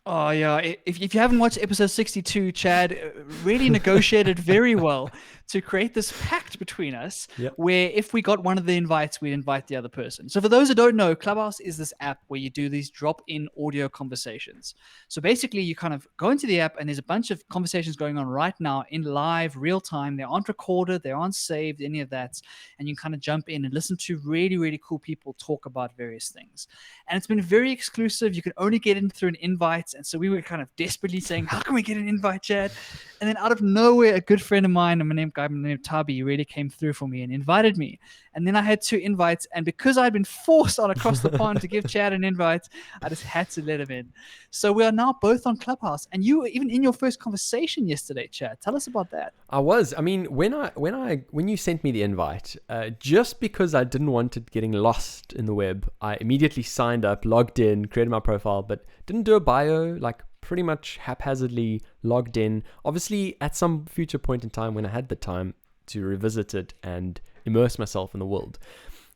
Speaker 2: Oh, yeah. If you haven't watched episode 62, Chad really negotiated very well to create this pact between us where if we got one of the invites, we'd invite the other person. So for those who don't know, Clubhouse is this app where you do these drop-in audio conversations. So basically, you kind of go into the app and there's a bunch of conversations going on right now in live, real time. They aren't recorded. They aren't saved, any of that. And you kind of jump in and listen to really, really cool people talk about various things. And it's been very exclusive. You can only get in through an invite. And so we were kind of desperately saying, how can we get an invite, Chad? And then out of nowhere, a good friend of mine, a guy named Tabi, really came through for me and invited me. And then I had 2 invites. And because I'd been forced on across the pond to give Chad an invite, I just had to let him in. So we are now both on Clubhouse. And you were even in your first conversation yesterday, Chad. Tell us about that.
Speaker 1: I was. I mean, when you sent me the invite, just because I didn't want it getting lost in the web, I immediately signed up, logged in, created my profile, but didn't do a bio, like pretty much haphazardly logged in. Obviously, at some future point in time when I had the time to revisit it and immerse myself in the world.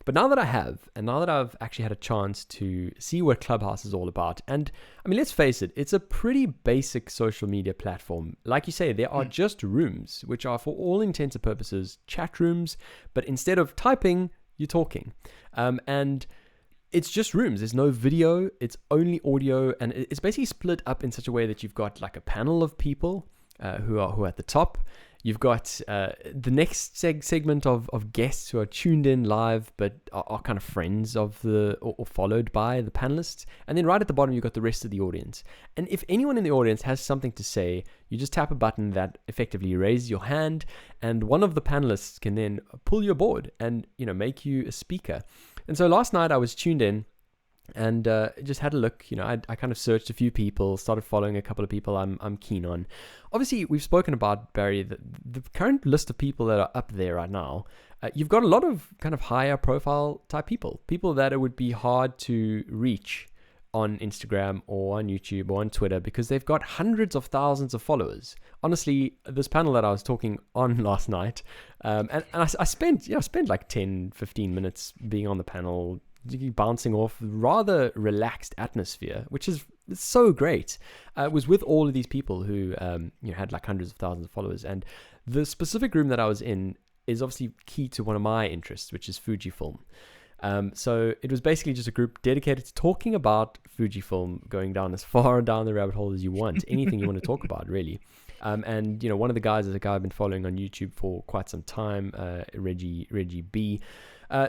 Speaker 1: But now that I have, and now that I've actually had a chance to see what Clubhouse is all about, and I mean, let's face it, it's a pretty basic social media platform. Like you say, there are just rooms, which are for all intents and purposes chat rooms, but instead of typing, you're talking. And it's just rooms. There's no video. It's only audio. And it's basically split up in such a way that you've got like a panel of people who are at the top. You've got the next segment of guests who are tuned in live, but are kind of friends of or followed by the panelists. And then right at the bottom, you've got the rest of the audience. And if anyone in the audience has something to say, you just tap a button that effectively raises your hand, and one of the panelists can then pull you aboard and make you a speaker. And so last night I was tuned in and just had a look. I kind of searched a few people, started following a couple of people I'm keen on. Obviously, we've spoken about, Barry, the current list of people that are up there right now. You've got a lot of kind of higher profile type people that it would be hard to reach on Instagram or on YouTube or on Twitter because they've got hundreds of thousands of followers. Honestly, this panel that I was talking on last night, and I spent like 10, 15 minutes being on the panel, bouncing off rather relaxed atmosphere, which is so great. It was with all of these people who had like hundreds of thousands of followers, and the specific room that I was in is obviously key to one of my interests, which is Fujifilm. So it was basically just a group dedicated to talking about Fujifilm, going down as far down the rabbit hole as you want, anything you want to talk about, really. And one of the guys is a guy I've been following on YouTube for quite some time, Reggie B.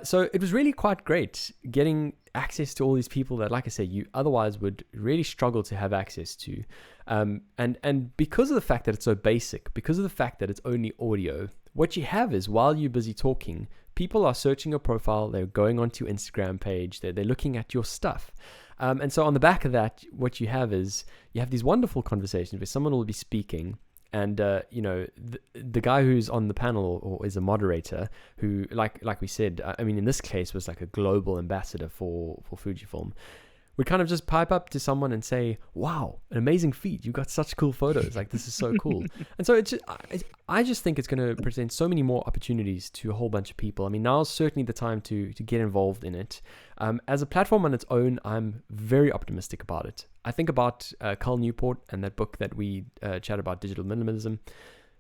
Speaker 1: So it was really quite great getting access to all these people that, like I said, you otherwise would really struggle to have access to. And because of the fact that it's so basic, because of the fact that it's only audio, what you have is while you're busy talking, people are searching your profile, they're going onto your Instagram page, they're looking at your stuff. And so on the back of that, what you have is you have these wonderful conversations where someone will be speaking, and the guy who's on the panel or is a moderator who, like we said, I mean, in this case was like a global ambassador for Fujifilm, would kind of just pipe up to someone and say, "Wow, an amazing feat! You got such cool photos. Like, this is so cool." And so I just think it's going to present so many more opportunities to a whole bunch of people. I mean, now's certainly the time to get involved in it. As a platform on its own, I'm very optimistic about it. I think about Cal Newport and that book that we chat about, Digital Minimalism.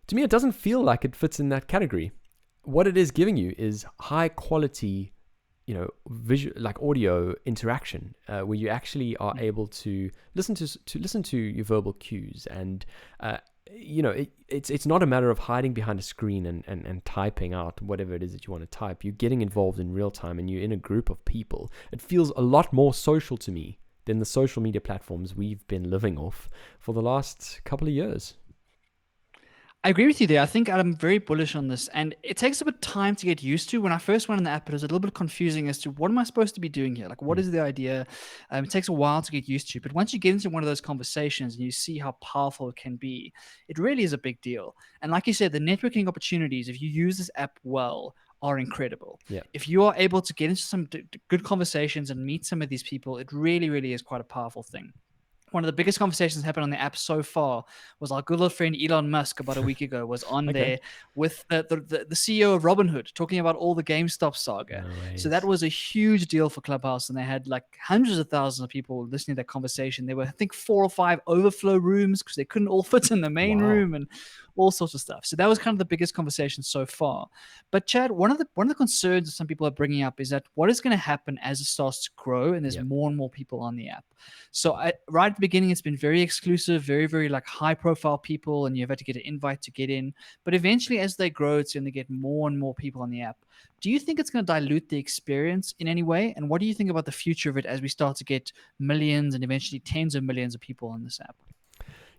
Speaker 1: To me, it doesn't feel like it fits in that category. What it is giving you is high quality, visual, like audio interaction, where you actually are able to listen to your verbal cues, and it's not a matter of hiding behind a screen and typing out whatever it is that you want to type. You're getting involved in real time, and you're in a group of people. It feels a lot more social to me than the social media platforms we've been living off for the last couple of years.
Speaker 2: I agree with you there. I think I'm very bullish on this, and it takes a bit of time to get used to. When I first went on the app, it was a little bit confusing as to what am I supposed to be doing here? Like, what is the idea? It takes a while to get used to, but once you get into one of those conversations and you see how powerful it can be, it really is a big deal. And like you said, the networking opportunities, if you use this app well, are incredible.
Speaker 1: Yeah.
Speaker 2: If you are able to get into some good conversations and meet some of these people, it really, really is quite a powerful thing. One of the biggest conversations that happened on the app so far was our good little friend Elon Musk about a week ago was on there with the CEO of Robinhood talking about all the GameStop saga. So that was a huge deal for Clubhouse, and they had like hundreds of thousands of people listening to that conversation. There were, I think, 4 or 5 overflow rooms because they couldn't all fit in the main room, and all sorts of stuff. So that was kind of the biggest conversation so far. But Chad, one of the concerns that some people are bringing up is that what is going to happen as it starts to grow and there's more and more people on the app. So right at the beginning, it's been very exclusive, very, very like high profile people, and you've had to get an invite to get in. But eventually, as they grow, it's going to get more and more people on the app. Do you think it's going to dilute the experience in any way? And what do you think about the future of it as we start to get millions and eventually tens of millions of people on this app?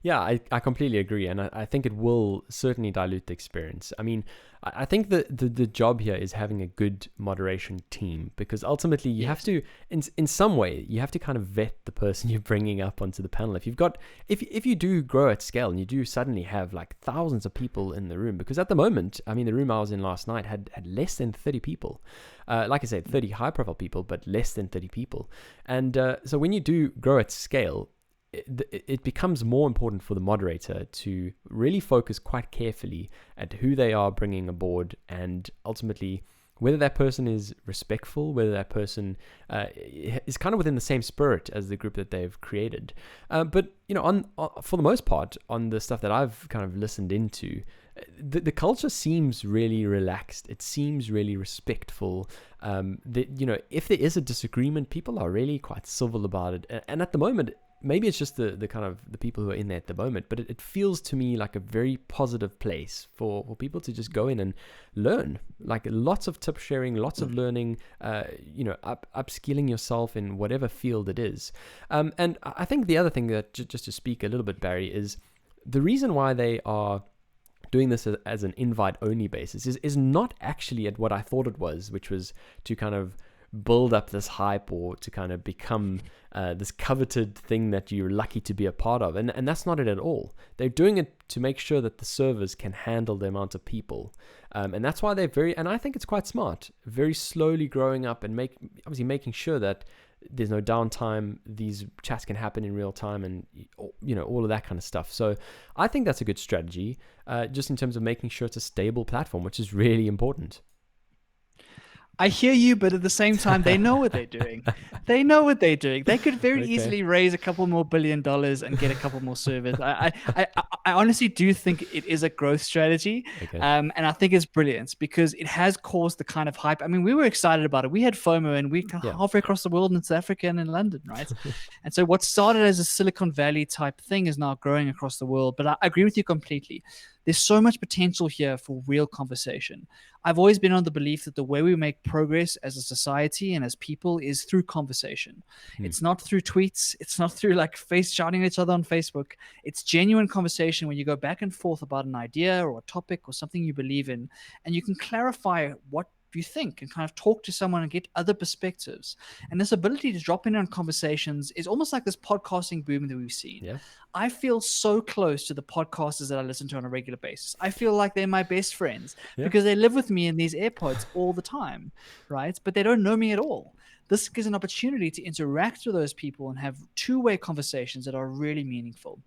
Speaker 1: Yeah, I completely agree. And I think it will certainly dilute the experience. I mean, I think the job here is having a good moderation team, because ultimately you have to, in some way, you have to kind of vet the person you're bringing up onto the panel. If you do grow at scale and you do suddenly have like thousands of people in the room, because at the moment, I mean, the room I was in last night had less than 30 people. Like I said, 30 high profile people, but less than 30 people. And so when you do grow at scale, it becomes more important for the moderator to really focus quite carefully at who they are bringing aboard, and ultimately whether that person is respectful, whether that person is kind of within the same spirit as the group that they've created. But for the most part, on the stuff that I've kind of listened into, the culture seems really relaxed. It seems really respectful. If there is a disagreement, people are really quite civil about it. And at the moment, maybe it's just the kind of the people who are in there at the moment, but it feels to me like a very positive place for people to just go in and learn. Like lots of tip sharing, lots of learning, upskilling yourself in whatever field it is. And I think the other thing that just to speak a little bit, Barry, is the reason why they are doing this as an invite-only basis is not actually at what I thought it was, which was to kind of build up this hype or to kind of become this coveted thing that you're lucky to be a part of. And that's not it at all. They're doing it to make sure that the servers can handle the amount of people. And that's why and I think it's quite smart, very slowly growing up and obviously making sure that there's no downtime, these chats can happen in real time, and all of that kind of stuff. So I think that's a good strategy, just in terms of making sure it's a stable platform, which is really important.
Speaker 2: I hear you, but at the same time, they know what they're doing. They know what they're doing. They could very easily raise a couple more $1 billion and get a couple more servers. I honestly do think it is a growth strategy.
Speaker 1: Okay.
Speaker 2: And I think it's brilliant because it has caused the kind of hype. I mean, we were excited about it. We had FOMO and we
Speaker 1: Yeah.
Speaker 2: halfway across the world in South Africa and in London, right? And so what started as a Silicon Valley type thing is now growing across the world. But I agree with you completely. There's so much potential here for real conversation. I've always been on the belief that the way we make progress as a society and as people is through conversation. It's not through tweets. It's not through like face shouting at each other on Facebook. It's genuine conversation when you go back and forth about an idea or a topic or something you believe in, and you can clarify what you think and kind of talk to someone and get other perspectives. And this ability to drop in on conversations is almost like this podcasting boom that we've seen.
Speaker 1: Yeah.
Speaker 2: I feel so close to the podcasters that I listen to on a regular basis. I feel like they're my best friends because they live with me in these AirPods all the time, right? But they don't know me at all. This gives an opportunity to interact with those people and have two-way conversations that are really meaningful.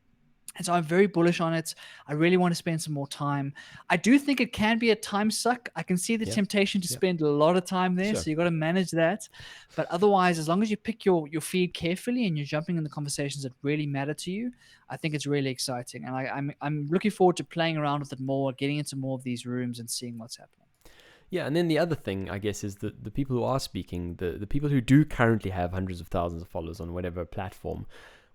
Speaker 2: And so I'm very bullish on it. I really want to spend some more time. I do think it can be a time suck. I can see the temptation to spend a lot of time there.
Speaker 1: Sure.
Speaker 2: So you got to manage that. But otherwise, as long as you pick your feed carefully and you're jumping in the conversations that really matter to you, I think it's really exciting. And I'm looking forward to playing around with it more, getting into more of these rooms and seeing what's happening.
Speaker 1: Yeah, and then the other thing, I guess, is the people who are speaking, the people who do currently have hundreds of thousands of followers on whatever platform,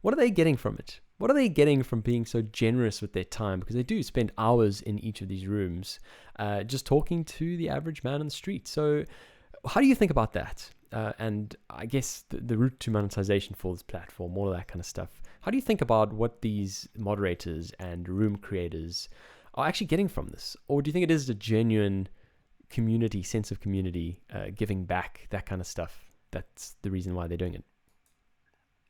Speaker 1: what are they getting from it? What are they getting from being so generous with their time? Because they do spend hours in each of these rooms just talking to the average man on the street. So how do you think about that? And I guess the route to monetization for this platform, all of that kind of stuff. How do you think about what these moderators and room creators are actually getting from this? Or do you think it is a genuine community, sense of community, giving back, that kind of stuff? That's the reason why they're doing it.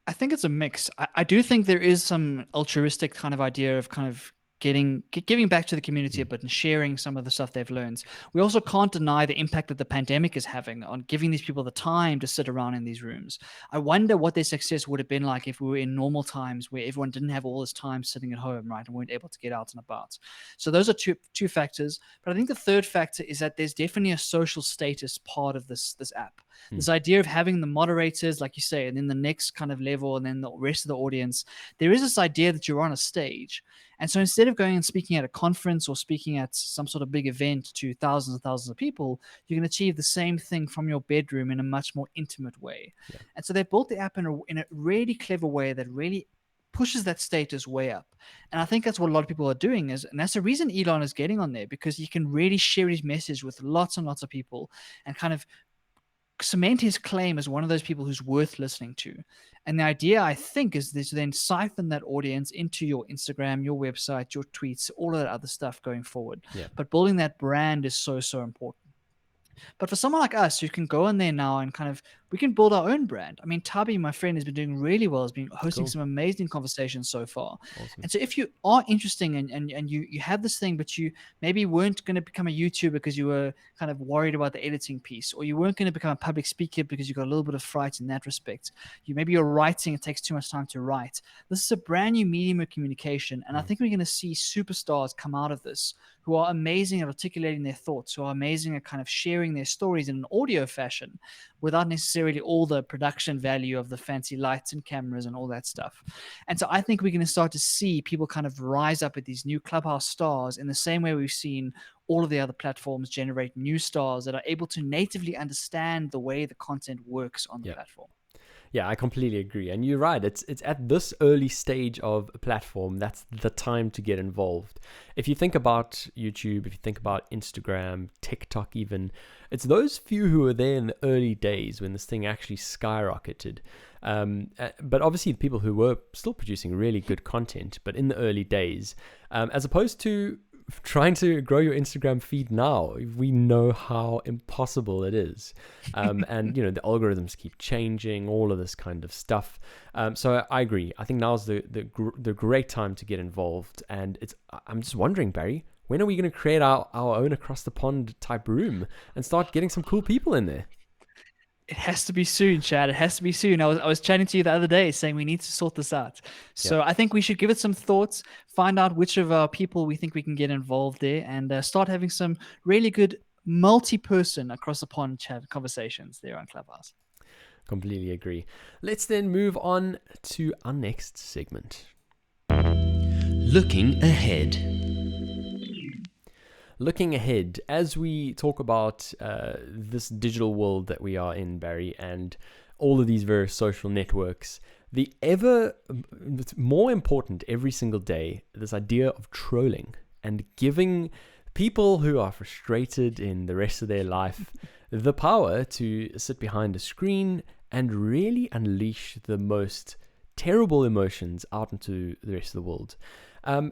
Speaker 2: I think it's a mix. I do think there is some altruistic kind of idea of kind of giving back to the community a bit and sharing some of the stuff they've learned. We also can't deny the impact that the pandemic is having on giving these people the time to sit around in these rooms. I wonder what their success would have been like if we were in normal times where everyone didn't have all this time sitting at home, right, and weren't able to get out and about. So those are two factors. But I think the third factor is that there's definitely a social status part of this app. This idea of having the moderators, like you say, and then the next kind of level, and then the rest of the audience. There is this idea that you're on a stage. And so instead of going and speaking at a conference or speaking at some sort of big event to thousands and thousands of people, you can achieve the same thing from your bedroom in a much more intimate way. Yeah. And so they built the app in a really clever way that really pushes that status way up. And I think that's what a lot of people are doing, and that's the reason Elon is getting on there, because he can really share his message with lots and lots of people and kind of cement his claim as one of those people who's worth listening to. And the idea, I think, is to then siphon that audience into your Instagram, your website, your tweets, all of that other stuff going forward. Yeah. But building that brand is so important. But for someone like us who can go in there now and kind of, we can build our own brand. I mean, Tabi, my friend, has been doing really well, has been hosting some amazing conversations so far. Awesome. And so if you are interesting and you have this thing, but you maybe weren't going to become a YouTuber because you were kind of worried about the editing piece, or you weren't going to become a public speaker because you got a little bit of fright in that respect. Maybe you're writing, it takes too much time to write. This is a brand new medium of communication. And I think we're going to see superstars come out of this who are amazing at articulating their thoughts, who are amazing at kind of sharing their stories in an audio fashion without necessarily all the production value of the fancy lights and cameras and all that stuff. And so I think we're going to start to see people kind of rise up at these new Clubhouse stars in the same way we've seen all of the other platforms generate new stars that are able to natively understand the way the content works on the platform.
Speaker 1: Yeah, I completely agree. And you're right. It's at this early stage of a platform that's the time to get involved. If you think about YouTube, if you think about Instagram, TikTok even, it's those few who were there in the early days when this thing actually skyrocketed. But obviously the people who were still producing really good content, but in the early days, as opposed to trying to grow your Instagram feed now, we know how impossible it is. And, you know, the algorithms keep changing, all of this kind of stuff. So I agree. I think now's the great time to get involved. And I'm just wondering, Barry, when are we going to create our own across the pond type room and start getting some cool people in there?
Speaker 2: It has to be soon, Chad. It has to be soon. I was chatting to you the other day saying we need to sort this out. So I think we should give it some thoughts, find out which of our people we think we can get involved there, and start having some really good multi-person across the pond chat conversations there on Clubhouse.
Speaker 1: Completely agree. Let's then move on to our next segment.
Speaker 3: Looking ahead.
Speaker 1: Looking ahead, as we talk about this digital world that we are in, Barry, and all of these various social networks, the ever more important every single day, this idea of trolling and giving people who are frustrated in the rest of their life the power to sit behind a screen and really unleash the most terrible emotions out into the rest of the world. I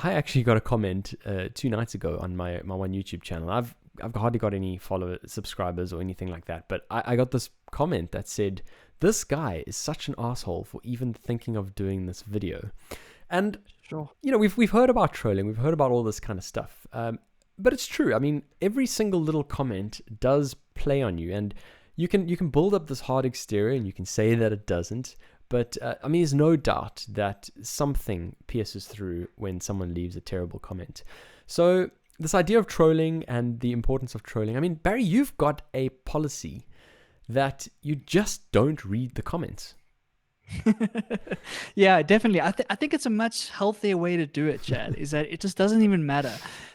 Speaker 1: actually got a comment 2 nights ago on my one YouTube channel. I've hardly got any subscribers or anything like that, but I got this comment that said, "This guy is such an asshole for even thinking of doing this video." And
Speaker 2: Sure.
Speaker 1: we've heard about trolling, we've heard about all this kind of stuff, but it's true. I mean, every single little comment does play on you, and you can build up this hard exterior, and you can say that it doesn't. But there's no doubt that something pierces through when someone leaves a terrible comment. So this idea of trolling and the importance of trolling. I mean, Barry, you've got a policy that you just don't read the comments.
Speaker 2: Yeah, definitely. I think it's a much healthier way to do it, Chad, is that it just doesn't even matter.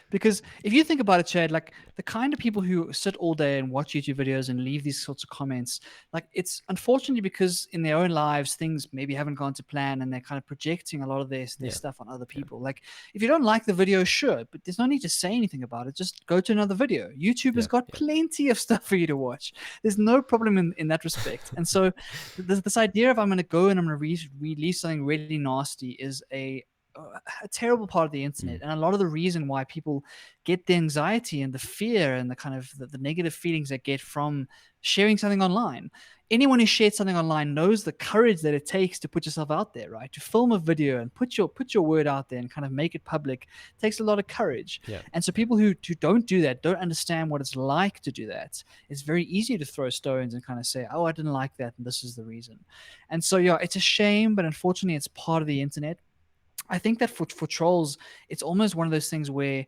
Speaker 2: Because if you think about it, Chad, like the kind of people who sit all day and watch YouTube videos and leave these sorts of comments, like it's unfortunately because in their own lives, things maybe haven't gone to plan and they're kind of projecting a lot of their stuff on other people. Like if you don't like the video, sure, but there's no need to say anything about it. Just go to another video. YouTube has got plenty of stuff for you to watch. There's no problem in that respect. And so this idea of I'm going to go and I'm going to release something really nasty is a terrible part of the internet, and a lot of the reason why people get the anxiety and the fear and the kind of the negative feelings they get from sharing something online. Anyone who shares something online knows the courage that it takes to put yourself out there, right? To film a video and put your word out there and kind of make it public takes a lot of courage. And so people who don't do that, don't understand what it's like to do that. It's very easy to throw stones and kind of say, oh, I didn't like that, and this is the reason. And so it's a shame, but unfortunately it's part of the internet. I think that for trolls, it's almost one of those things where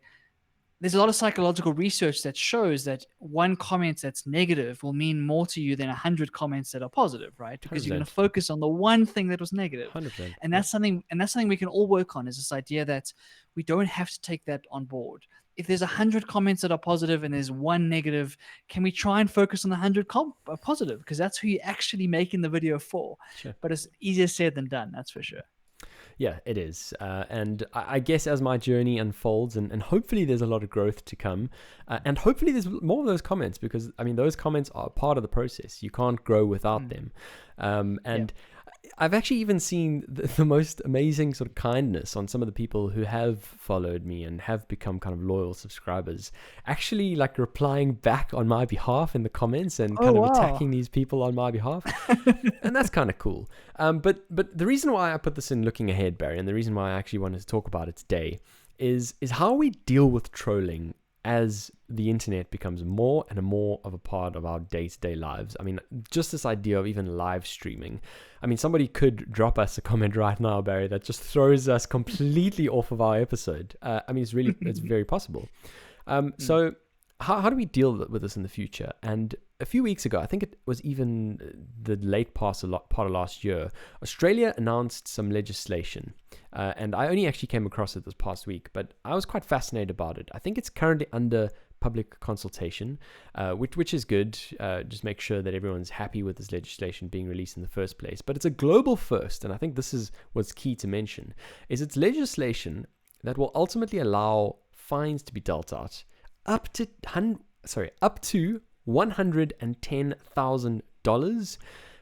Speaker 2: there's a lot of psychological research that shows that one comment that's negative will mean more to you than 100 comments that are positive, right? Because
Speaker 1: 100%.
Speaker 2: you're going to focus on the one thing that was negative.
Speaker 1: 100%.
Speaker 2: And that's something we can all work on, is this idea that we don't have to take that on board. If there's 100 comments that are positive and there's one negative, can we try and focus on the 100 positive? Because that's who you're actually making the video for.
Speaker 1: Sure.
Speaker 2: But it's easier said than done, that's for sure.
Speaker 1: Yeah, it is. And I guess as my journey unfolds, and hopefully there's a lot of growth to come, and hopefully there's more of those comments, because, I mean, those comments are part of the process. You can't grow without them. I've actually even seen the most amazing sort of kindness on some of the people who have followed me and have become kind of loyal subscribers, actually like replying back on my behalf in the comments and attacking these people on my behalf. And that's kind of cool. But the reason why I put this in Looking Ahead, Barry, and the reason why I actually wanted to talk about it today is how we deal with trolling as the internet becomes more and more of a part of our day-to-day lives. I mean, just this idea of even live streaming. I mean, somebody could drop us a comment right now, Barry, that just throws us completely off of our episode. I mean, it's very possible. So how do we deal with this in the future? And a few weeks ago, I think it was even the late part of last year, Australia announced some legislation. And I only actually came across it this past week, but I was quite fascinated about it. I think it's currently under public consultation, which is good. Just make sure that everyone's happy with this legislation being released in the first place. But it's a global first, and I think this is what's key to mention, is it's legislation that will ultimately allow fines to be dealt out up to $110,000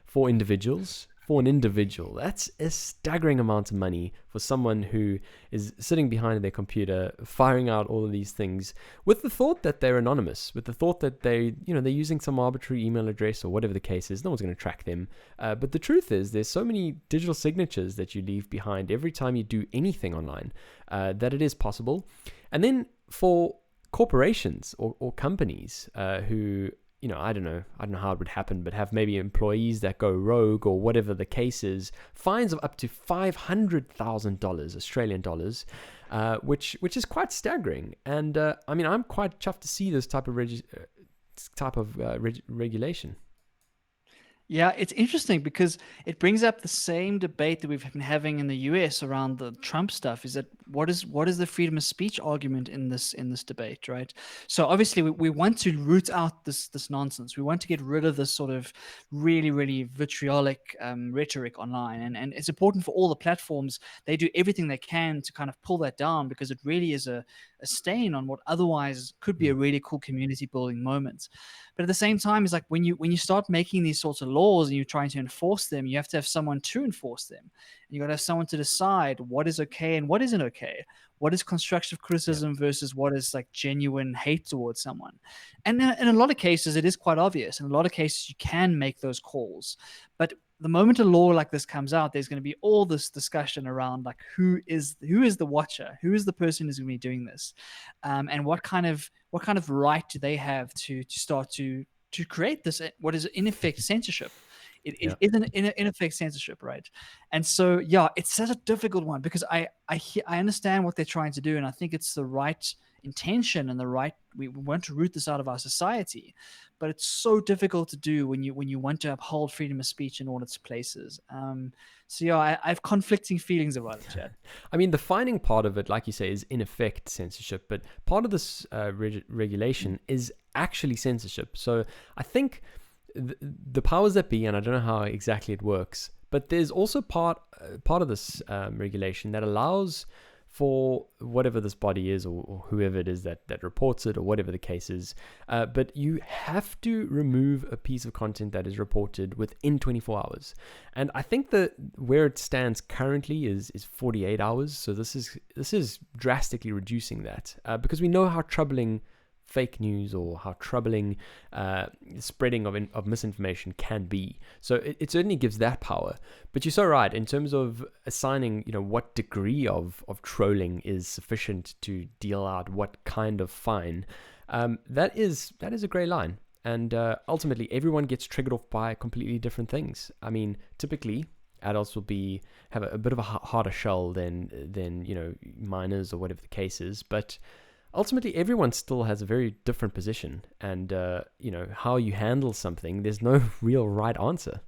Speaker 1: for individuals. For an individual, that's a staggering amount of money for someone who is sitting behind their computer, firing out all of these things with the thought that they're anonymous, with the thought that they're using some arbitrary email address or whatever the case is. No one's going to track them. But the truth is, there's so many digital signatures that you leave behind every time you do anything online that it is possible. And then for corporations or companies who, I don't know how it would happen, but have maybe employees that go rogue or whatever the case is, fines of up to $500,000 Australian dollars, which is quite staggering. And I'm quite chuffed to see this type of regulation.
Speaker 2: Yeah, it's interesting because it brings up the same debate that we've been having in the US around the Trump stuff. Is that what is the freedom of speech argument in this debate, right? So obviously we want to root out this nonsense. We want to get rid of this sort of really vitriolic rhetoric online, and it's important for all the platforms. They do everything they can to kind of pull that down because it really is a stain on what otherwise could be a
Speaker 1: Mm.
Speaker 2: really cool community building moment. But at the same time, it's like when you start making these sorts of laws and you're trying to enforce them, you have to have someone to enforce them. And you got to have someone to decide what is okay and what isn't okay. What is constructive
Speaker 1: Yeah.
Speaker 2: criticism versus what is like genuine hate towards someone. And in a lot of cases, it is quite obvious. In a lot of cases, you can make those calls. But the moment a law like this comes out, there's going to be all this discussion around like who is the watcher, who is the person who's going to be doing this, and what kind of right do they have to start to create this what is in effect censorship.
Speaker 1: Yeah.
Speaker 2: It is in effect censorship, right? And so yeah, it's such a difficult one because I understand what they're trying to do, and I think it's the right intention and the right we want to root this out of our society, but it's so difficult to do when you want to uphold freedom of speech in all its places. So yeah, I have conflicting feelings about it, Chad.
Speaker 1: I mean, the fining part of it, like you say, is in effect censorship, but part of this regulation is actually censorship. So I think the powers that be, and I don't know how exactly it works, but there's also part of this regulation that allows for whatever this body is or whoever it is that reports it or whatever the case is. But you have to remove a piece of content that is reported within 24 hours. And I think that where it stands currently is 48 hours. So this is drastically reducing that because we know how troubling fake news or how troubling spreading of misinformation can be. So it certainly gives that power. But you're so right in terms of assigning, what degree of trolling is sufficient to deal out what kind of fine. That is a grey line. And ultimately, everyone gets triggered off by completely different things. I mean, typically, adults will have a bit of a harder shell than minors or whatever the case is. But ultimately, everyone still has a very different position, and how you handle something, there's no real right answer.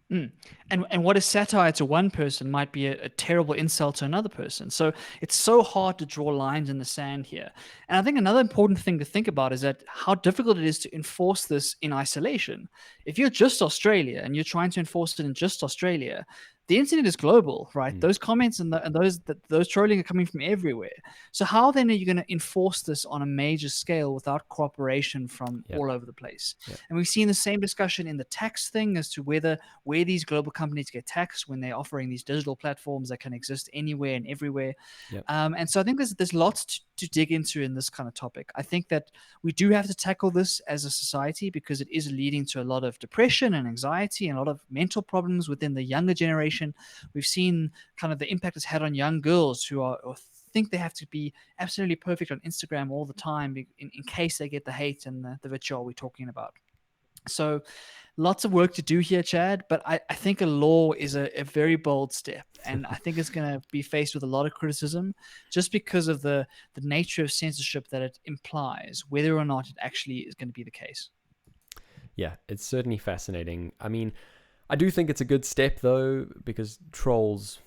Speaker 2: Mm. And what is satire to one person might be a terrible insult to another person. So it's so hard to draw lines in the sand here. And I think another important thing to think about is that how difficult it is to enforce this in isolation. If you're just Australia and you're trying to enforce it in just Australia, the internet is global, right?
Speaker 1: Mm.
Speaker 2: Those comments and those trolling are coming from everywhere. So how then are you going to enforce this on a major scale without cooperation from
Speaker 1: Yeah,
Speaker 2: all over the place?
Speaker 1: yeah,
Speaker 2: And we've seen the same discussion in the tax thing as to where these global companies get taxed when they're offering these digital platforms that can exist anywhere and everywhere.
Speaker 1: yeah,
Speaker 2: And so I think there's lots to dig into in this kind of topic. I think that we do have to tackle this as a society because it is leading to a lot of depression and anxiety and a lot of mental problems within the younger generation. We've seen kind of the impact it's had on young girls who are or think they have to be absolutely perfect on Instagram all the time in case they get the hate and the vitriol we're talking about. So lots of work to do here, Chad, but I think a law is a very bold step. And I think it's going to be faced with a lot of criticism just because of the nature of censorship that it implies, whether or not it actually is going to be the case.
Speaker 1: yeah. It's certainly fascinating. I mean, I do think it's a good step though, because trolls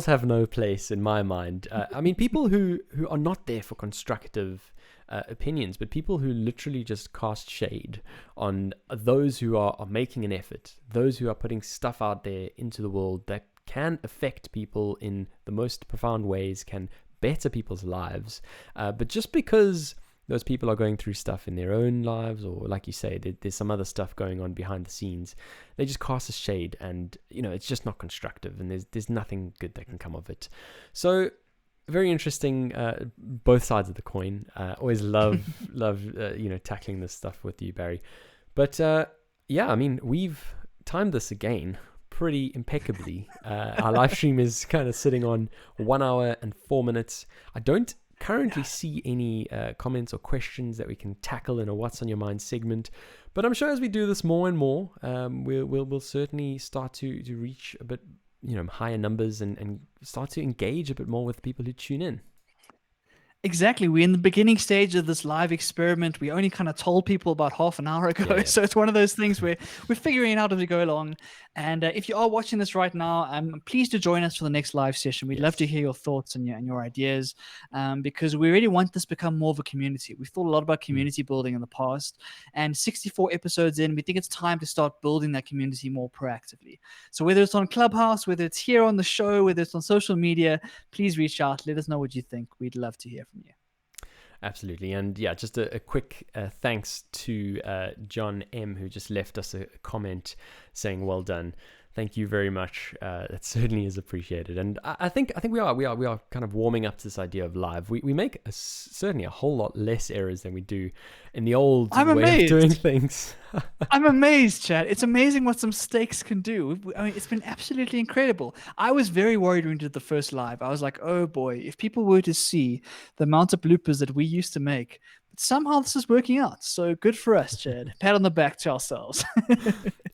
Speaker 1: have no place in my mind. I mean, people who are not there for constructive opinions, but people who literally just cast shade on those who are making an effort, those who are putting stuff out there into the world that can affect people in the most profound ways, can better people's lives. But just because those people are going through stuff in their own lives, or like you say, there's some other stuff going on behind the scenes, they just cast a shade, and it's just not constructive, and there's nothing good that can come of it. So very interesting, both sides of the coin. Always love tackling this stuff with you, Barry. But yeah, I mean, we've timed this again pretty impeccably. Our live stream is kind of sitting on 1 hour and 4 minutes. I don't currently see any comments or questions that we can tackle in a What's on Your Mind segment, but I'm sure as we do this more and more, we'll certainly start to reach a bit higher numbers and start to engage a bit more with people who tune in.
Speaker 2: Exactly. We're in the beginning stage of this live experiment. We only kind of told people about half an hour ago.
Speaker 1: Yeah.
Speaker 2: So it's one of those things where we're figuring it out as we go along. And if you are watching this right now, please do join us for the next live session. We'd love to
Speaker 1: Yes.
Speaker 2: hear your thoughts and your ideas, because we really want this to become more of a community. We've thought a lot about community building in the past, and 64 episodes in, we think it's time to start building that community more proactively. So whether it's on Clubhouse, whether it's here on the show, whether it's on social media, please reach out. Let us know what you think. We'd love to hear from you.
Speaker 1: Absolutely. And yeah, just a quick thanks to John M, who just left us a comment saying, well done. Thank you very much. That certainly is appreciated. And I think we are kind of warming up to this idea of live. We make certainly a whole lot less errors than we do in the old way of doing things.
Speaker 2: I'm amazed, Chad. It's amazing what some stakes can do. I mean, it's been absolutely incredible. I was very worried when we did the first live. I was like, oh boy, if people were to see the amount of bloopers that we used to make. But somehow this is working out. So good for us, Chad. Pat on the back to ourselves.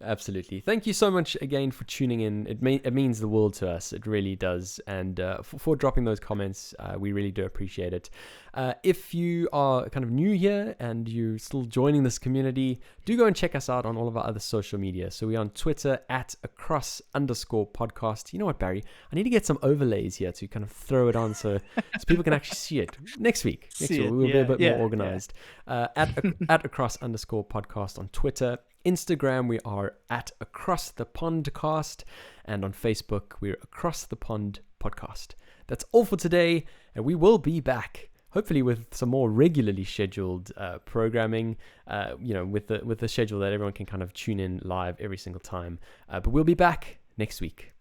Speaker 1: Absolutely. Thank you so much again for tuning in. It means the world to us. It really does. And for dropping those comments, we really do appreciate it. If you are kind of new here and you're still joining this community, do go and check us out on all of our other social media. So we're on Twitter at @across_podcast. You know what, Barry? I need to get some overlays here to kind of throw it on so people can actually see it. Next week we'll be a bit more organized. At @across_podcast on Twitter. Instagram, we are at Across the Pondcast, and on Facebook, we're Across the Pond Podcast. That's all for today, and we will be back, hopefully with some more regularly scheduled programming, with the schedule that everyone can kind of tune in live every single time. But we'll be back next week.